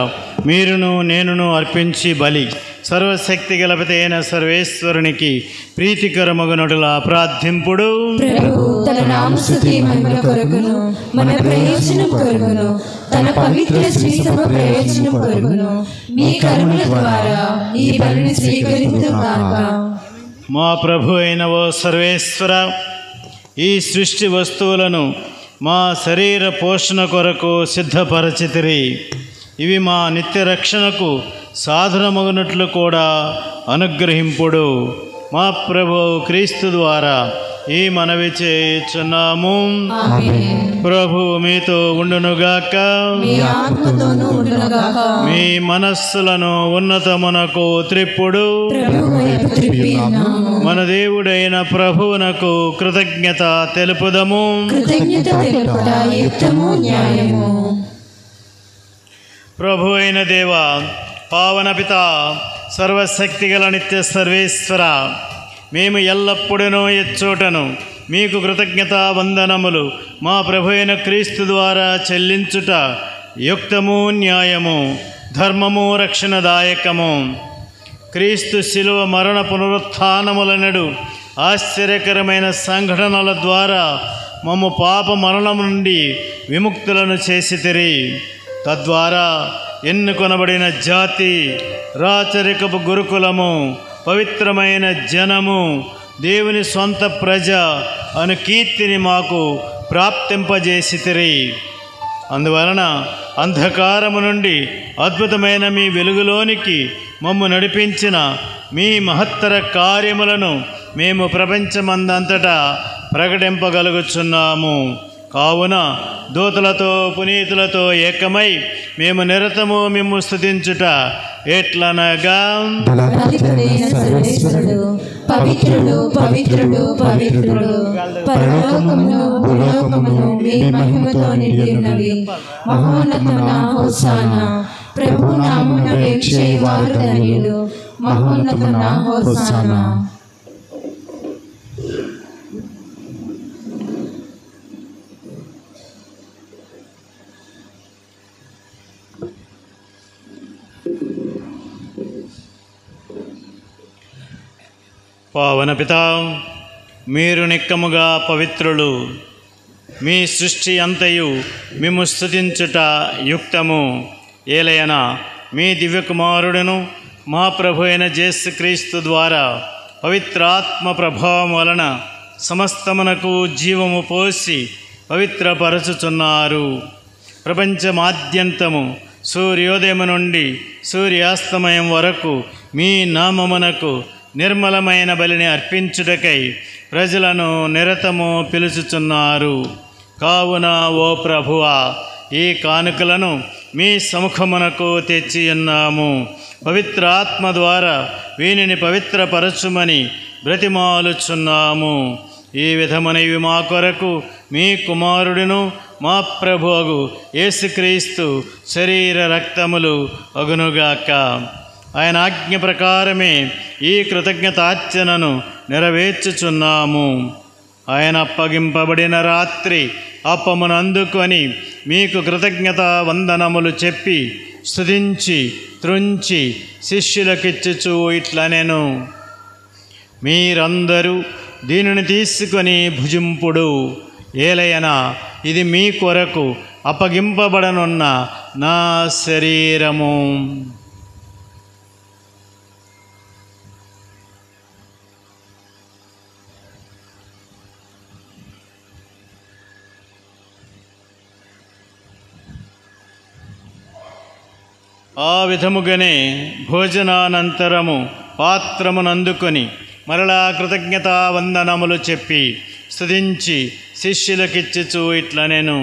మీరును నేనును అర్పించి బలి సర్వశక్తి గలపతి అయిన సర్వేశ్వరునికి ప్రీతికరమగునటులా ప్రార్థింపుడు. ప్రభు తన నామస్తుతి మహిమ కొరకును మన ప్రయోజనం కొరకును తన పవిత్ర శ్రీసభ ప్రయోజనం కొరకును మీ కరుణల ద్వారా ఈ బలిని స్వీకరించుగాక. మా ప్రభు అయిన ఓ సర్వేశ్వర, ఈ సృష్టి వస్తువులను మా శరీర పోషణ కొరకు సిద్ధపరచితిరి. ఇవి మా నిత్య రక్షణకు సాధనమగునట్లు కూడా అనుగ్రహింపుడు. మా ప్రభు క్రీస్తు ద్వారా ఈ మనవి చేయుచున్నాము. ప్రభు మీతో ఉండునుగాక. మీ మనస్సులను ఉన్నతమునకు త్రిప్పుడు. మన దేవుడైన ప్రభువునకు కృతజ్ఞత తెలుపుదము. ప్రభు అయిన దేవ, పావన పిత, సర్వశక్తిగల నిత్య సర్వేశ్వర, మేము ఎల్లప్పుడూ ఎచ్చోటను మీకు కృతజ్ఞత వందనములు మా ప్రభు అయిన క్రీస్తు ద్వారా చెల్లించుట యుక్తము, న్యాయము, ధర్మము, రక్షణదాయకము. క్రీస్తు శిలువ మరణ పునరుత్థానములనడు ఆశ్చర్యకరమైన సంఘటనల ద్వారా మమ్ము పాప మరణం నుండి విముక్తులను చేసితిరి. తద్వారా ఎన్నుకొనబడిన జాతి, రాచరికపు గురుకులము, పవిత్రమైన జనము, దేవుని సొంత ప్రజ అను కీర్తిని మాకు ప్రాప్తింపజేసితిరి. అందువలన అంధకారము నుండి అద్భుతమైన మీ వెలుగులోనికి మమ్ము నడిపించిన మీ మహత్తర కార్యములను మేము ప్రపంచమందంతటా ప్రకటింపగలుగుచున్నాము. కావున దూతలతో పునీతులతో ఏకమై మేము నిరతము మిమ్ము స్తుతించుట ఎట్లనగా, పవిత్రుడు పవిత్రుడు పవిత్రుడు, పరలోకమును భూలోకమును మీ మహిమతో నిండి ఉన్నవి. మహోన్నతమున హోసానా, ప్రభు నామమున వేక్షే వారు ధన్యులు. మహోన్నతమున హోసానా. పావన పిత, మీరు నిక్కముగా పవిత్రులు. మీ సృష్టి అంతయు మిమ్ము స్తుతించుట యుక్తము. ఏలయన మీ దివ్యకుమారుడును మా ప్రభు అయిన యేసుక్రీస్తు ద్వారా పవిత్రాత్మ ప్రభావం వలన సమస్తమునకు జీవము పోసి పవిత్రపరచుచున్నారు. ప్రపంచమాద్యంతము సూర్యోదయం నుండి సూర్యాస్తమయం వరకు మీ నామమునకు నిర్మలమైన బలిని అర్పించుటకై ప్రజలను నిరతము పిలుచుచున్నారు. కావున ఓ ప్రభువా, ఈ కానుకలను మీ సముఖమునకు తెచ్చి ఉన్నాము. పవిత్రాత్మ ద్వారా వీనిని పవిత్రపరచుమని బ్రతిమాలుచున్నాము. ఈ విధమునవి మా కొరకు మీ కుమారుడును మా ప్రభువు యేసుక్రీస్తు శరీర రక్తములు అగునుగాక. ఆయన ఆజ్ఞ ప్రకారమే ఈ కృతజ్ఞతార్చనను నెరవేర్చుచున్నాము. ఆయన అప్పగింపబడిన రాత్రి అప్పమును అందుకొని మీకు కృతజ్ఞత వందనములు చెప్పి స్తుతించి త్రుంచి శిష్యులకిచ్చుచు ఇట్లనెను, మీరందరూ దీనిని తీసుకొని భుజింపుడు. ఏలయనా ఇది మీ కొరకు అప్పగింపబడనున్న నా శరీరము. ఆ విధముగానే భోజనానంతరము పాత్రమునందుకొని మరలా కృతజ్ఞతా వందనములు చెప్పి స్తుతించి శిష్యులకిచ్చుచు ఇట్లనెను,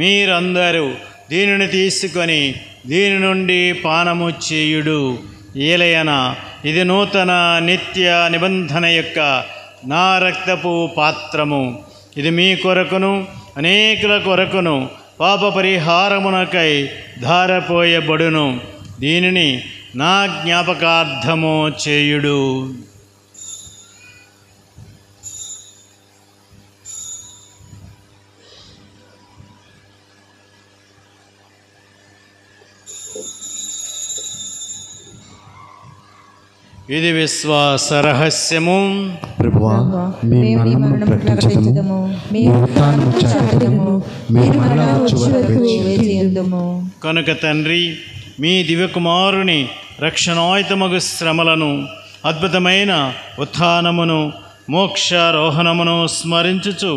మీరందరూ దీనిని తీసుకొని దీని నుండి పానము చేయుడు. ఏలయనా ఇది నూతన నిత్య నిబంధన యొక్క నా రక్తపు పాత్రము. ఇది మీ కొరకును అనేకుల కొరకును పాప పరిహారమునకై ధారపోయబడును. దీనిని నా జ్ఞాపకార్థము చేయుడు. ఇది విశ్వాస రహస్యము. ప్రభువా, మేము మీ మరణమును ప్రకటించుదుము, మీ ఉత్థానము చాటుదుము, మీరు మరలా వచ్చు వరకు వేచి ఉందుము. కనుక తండ్రి, మీ దివ్యకుమారుని రక్షణాయుతమగు శ్రమలను, అద్భుతమైన ఉత్థానమును, మోక్షారోహణమును స్మరించుచు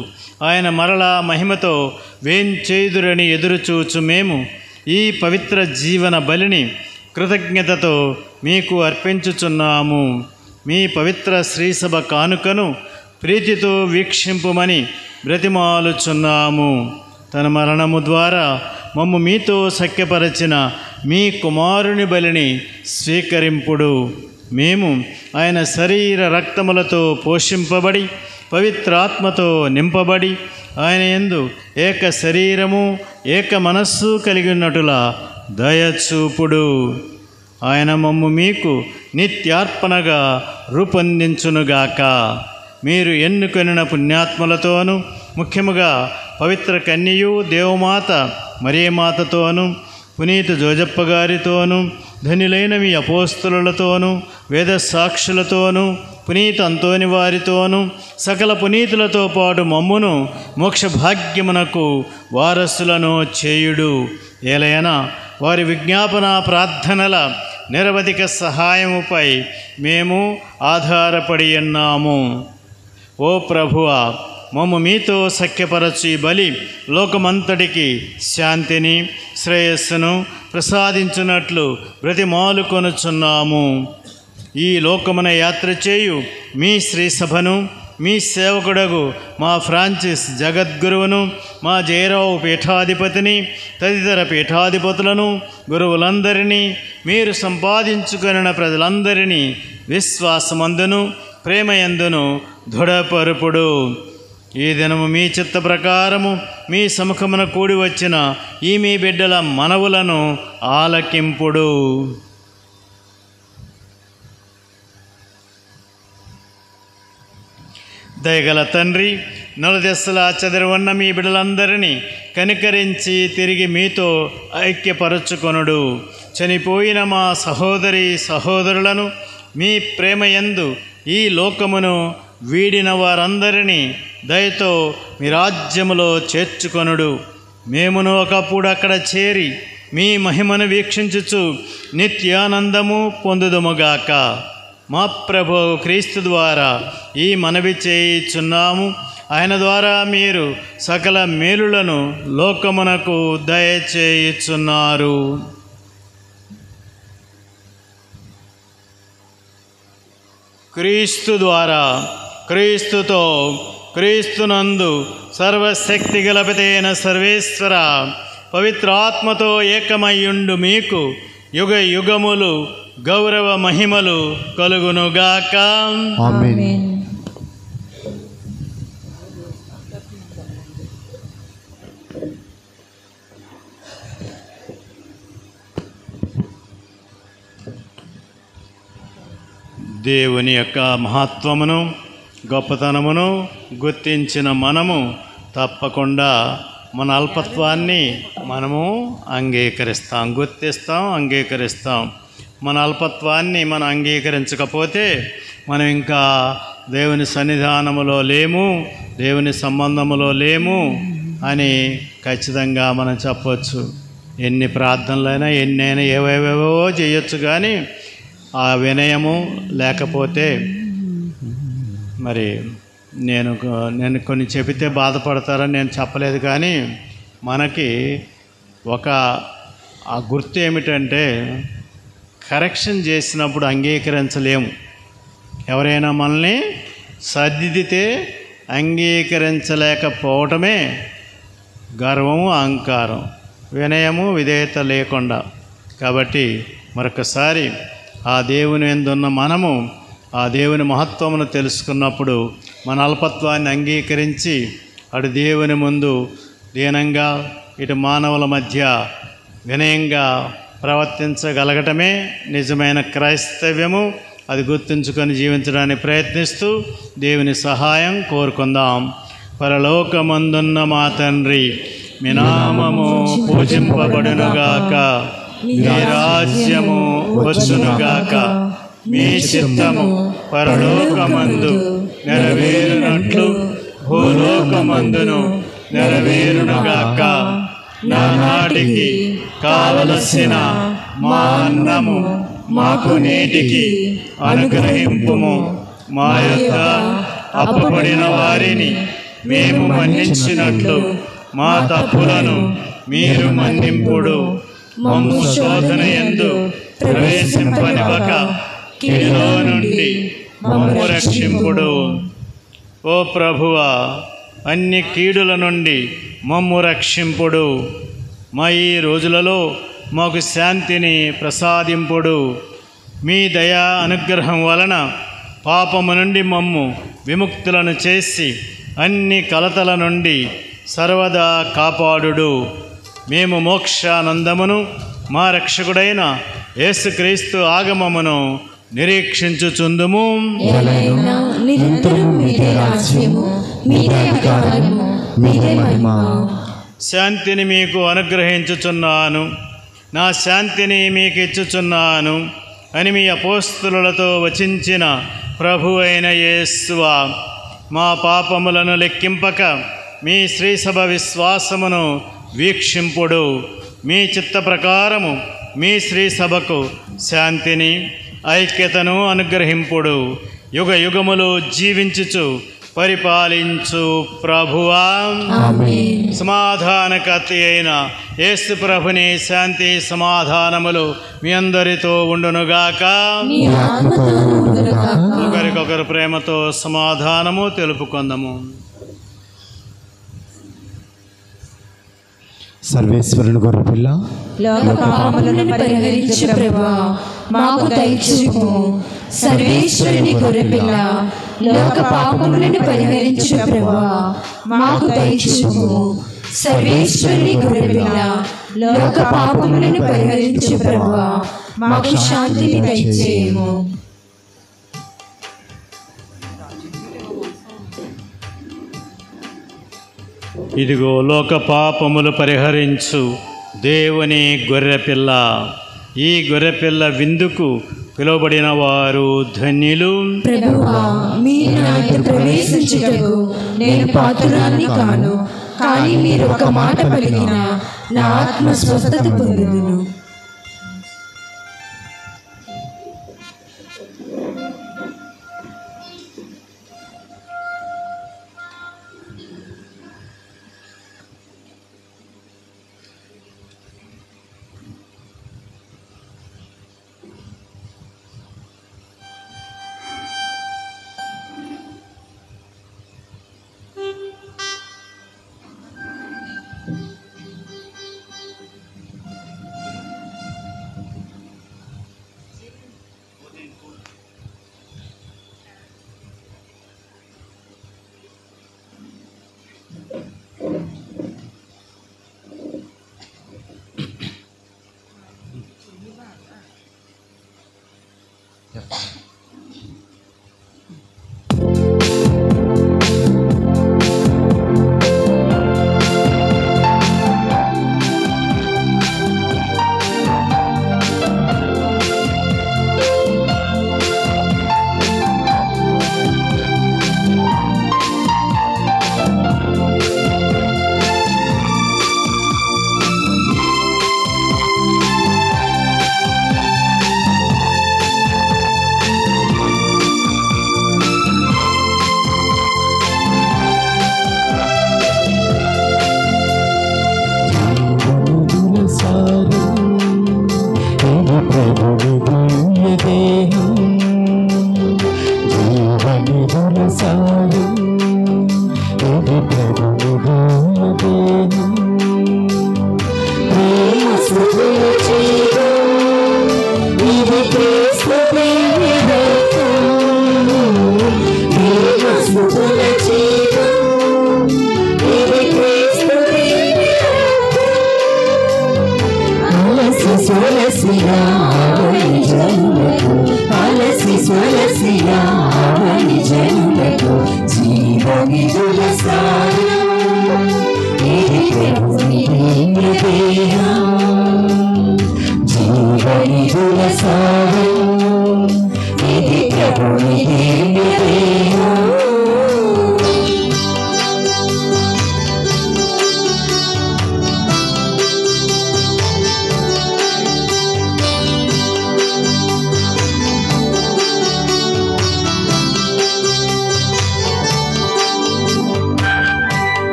ఆయన మరలా మహిమతో వేంచేయుదురని ఎదురుచూచు మేము ఈ పవిత్ర జీవన బలిని కృతజ్ఞతతో మీకు అర్పించుచున్నాము. మీ పవిత్ర శ్రీసభ కానుకను ప్రీతితో వీక్షింపుమని బ్రతిమాలుచున్నాము. తన మరణము ద్వారా మమ్ము మీతో సఖ్యపరచిన మీ కుమారుని బలిని స్వీకరింపుడు. మేము ఆయన శరీర రక్తములతో పోషింపబడి పవిత్రాత్మతో నింపబడి ఆయన యందు ఏక శరీరము ఏక మనస్సు కలిగి ఉన్నట్టులా దయచూపుడు. ఆయన మమ్ము మీకు నిత్యార్పణగా రూపొందించునుగాక. మీరు ఎన్నుకొనిన పుణ్యాత్మలతోనూ, ముఖ్యముగా పవిత్ర కన్యయు దేవమాత మరియమాతతోనూ, పునీత జోజప్ప గారితోనూ, ధనులైన మీ అపోస్తలులతోనూ, వేద సాక్షులతోనూ, పునీత అంతోని వారితోనూ, సకల పునీతులతో పాటు మమ్మును మోక్ష భాగ్యమునకు వారసులను చేయుడు. ఏలయనా వారి విజ్ఞాపన ప్రార్థనల నిరవధిక సహాయముపై మేము ఆధారపడి ఉన్నాము. ఓ ప్రభువా, మమ్ము మీతో సఖ్యపరచు ఈ బలి లోకమంతటికి శాంతిని శ్రేయస్సును ప్రసాదించున్నట్లు బ్రతిమాలుకొనుచున్నాము. ఈ లోకమున యాత్ర చేయు మీ శ్రీసభను, మీ సేవకుడగు మా ఫ్రాన్సిస్ జగద్గురువును, మా జయరావు పీఠాధిపతిని, తదితర పీఠాధిపతులను, గురువులందరినీ, మీరు సంపాదించుకొనిన ప్రజలందరినీ విశ్వాసమందును ప్రేమయందును దృఢపరుపుడు. ఈ దినము మీ చిత్త ప్రకారము మీ సముఖమున కూడి వచ్చిన ఈ మీ బిడ్డల మనవులను ఆలకింపుడు. దయగల తండ్రి, నలుదెసలా చెదరి ఉన్న మీ బిడ్డలందరినీ కనికరించి తిరిగి మీతో ఐక్యపరచుకొనుడు. చనిపోయిన మా సహోదరి సహోదరులను మీ ప్రేమయందు ఈ లోకమును వీడిన వారందరినీ దయతో మీ రాజ్యములో చేర్చుకొనుడు. మేమును ఒకప్పుడు అక్కడ చేరి మీ మహిమను వీక్షించుచు నిత్యానందము పొందుదుముగాక. మా ప్రభు క్రీస్తు ద్వారా ఈ మనవి చేయుచున్నాము. ఆయన ద్వారా మీరు సకల మేలులను లోకమునకు దయచేయుచున్నారు. క్రీస్తు ద్వారా, క్రీస్తుతో, క్రీస్తునందు సర్వశక్తిగల పితైన సర్వేశ్వర పవిత్రాత్మతో ఏకమయ్యుండు మీకు యుగ యుగములు గౌరవ మహిమలు కలుగునుగాక. ఆమేన్. దేవుని యొక్క మహత్వమును గొప్పతనమును గుర్తించిన మనము తప్పకుండా మన అల్పత్వాన్ని మనము అంగీకరిస్తాం, గుర్తిస్తాం, అంగీకరిస్తాం. మన అల్పత్వాన్ని మనం అంగీకరించకపోతే మనం ఇంకా దేవుని సన్నిధానములో లేము, దేవుని సంబంధములో లేము అని ఖచ్చితంగా మనం చెప్పవచ్చు. ఎన్ని ప్రార్థనలైనా ఎన్నైనా ఏవేవేవో చేయొచ్చు, కానీ ఆ వినయము లేకపోతే మరి నేను కొన్ని చెబితే బాధపడతారని నేను చెప్పలేదు, కానీ మనకి ఆ గుర్తు ఏమిటంటే కరెక్షన్ చేసినప్పుడు అంగీకరించలేము. ఎవరైనా మనల్ని సర్దిదితే అంగీకరించలేకపోవటమే గర్వము, అహంకారం, వినయము, విధేయత లేకుండా. కాబట్టి మరొకసారి ఆ దేవుని యందున్న మనము ఆ దేవుని మహత్వమును తెలుసుకున్నప్పుడు మన అల్పత్వాన్ని అంగీకరించి అటు దేవుని ముందు దీనంగా ఇటు మానవుల మధ్య వినయంగా ప్రవర్తించగలగటమే నిజమైన క్రైస్తవ్యము. అది గుర్తుంచుకొని జీవించడానికి ప్రయత్నిస్తూ దేవుని సహాయం కోరుకుందాం. పరలోకమందున్న మా తండ్రి, మీ నామము పూజింపబడునుగాక, మీ రాజ్యము వచ్చునుగాక, మీ చిత్తము పరలోకమందు నెరవేరునట్లు భూలోకమందును నెరవేరునుగాక. నానాటికి కావలసిన మా అన్నము మాకు నేటికి అనుగ్రహింపుము. మా యొక్క అప్పుబడిన వారిని మేము మన్నించినట్లు మా తప్పులను మీరు మన్నింపుడు. మమ్ము శోధన యందు ప్రవేశింపనివ్వక కీడులో నుండి మమ్ము రక్షింపుడు. ఓ ప్రభువా, అన్ని కీడుల నుండి మమ్ము రక్షింపుడు. మా ఈ రోజులలో మాకు శాంతిని ప్రసాదింపుడు. మీ దయా అనుగ్రహం వలన పాపము నుండి మమ్ము విముక్తులను చేసి అన్ని కలతల నుండి సర్వదా కాపాడుడు. మేము మోక్షానందమును మా రక్షకుడైన యేసుక్రీస్తు ఆగమమును నిరీక్షించుచుందుము. శాంతిని మీకు అనుగ్రహించుచున్నాను, నా శాంతిని మీకు ఇచ్చుచున్నాను అని మీ అపోస్తలులతో వచించిన ప్రభు అయిన యేసువా, మా పాపములను లెక్కింపక మీ శ్రీసభ విశ్వాసమును వీక్షింపుడు. మీ చిత్త ప్రకారము మీ శ్రీసభకు శాంతిని ఐక్యతను అనుగ్రహింపుడు. యుగ యుగములు జీవించుచు పరిపాలించు ప్రభువా, సమాధానకర్త అయిన యేసు ప్రభుని శాంతి సమాధానములు మీ అందరితో ఉండునుగాక. ఒకరికొకరు ప్రేమతో సమాధానము తెలుపుకుందాము. సర్వేశ్వరుని గొర్రెపిల్ల, లోక పాపములను పరిహరించు ప్రభువా, మాకు దయచూపుము. సర్వేశ్వరుని గొర్రెపిల్ల, లోక పాపములను పరిహరించు ప్రభువా, మాకు దయచూపుము. సర్వేశ్వరుని గొర్రెపిల్ల, లోక పాపములను పరిహరించు ప్రభువా, మాకు శాంతిని దయచేయుము. ఇదిగో లోక పాపములు పరిహరించు దేవుని గొర్రెపిల్ల. ఈ గొర్రెపిల్ల విందుకు పిలువబడిన వారు ధన్యులు. ప్రభువా, మీరు నా ఇంట ప్రవేశించుటకు నేను పాత్రురాలిని కాను, కానీ మీరు ఒక మాట పలికిన నా ఆత్మ స్వస్థత పొందును.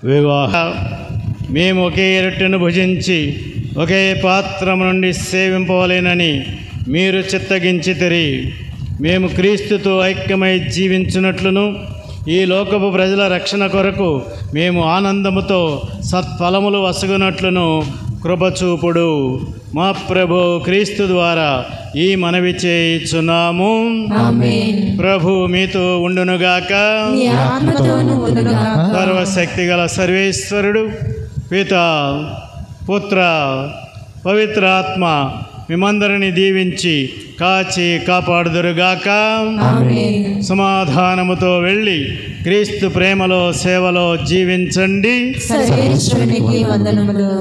వివాహ మేము ఒకే రొట్టెను భుజించి ఒకే పాత్రము నుండి సేవింపవలేనని మీరు చిత్తగించితిరి. మేము క్రీస్తుతో ఐక్యమై జీవించున్నట్లును ఈ లోకపు ప్రజల రక్షణ కొరకు మేము ఆనందముతో సత్ఫలములు వసగునట్లును కృపచూపుడు. మా ప్రభు క్రీస్తు ద్వారా ఈ మనవి చేయుచున్నాము. ప్రభు మీతో ఉండునుగాక. సర్వశక్తి గల సర్వేశ్వరుడు పిత పుత్ర పవిత్రాత్మ మిమ్మందరిని దీవించి కాచి కాపాడుదురుగాక. సమాధానముతో వెళ్ళి క్రీస్తు ప్రేమలో సేవలో జీవించండి. సర్వేశ్వరునికి వందనములు.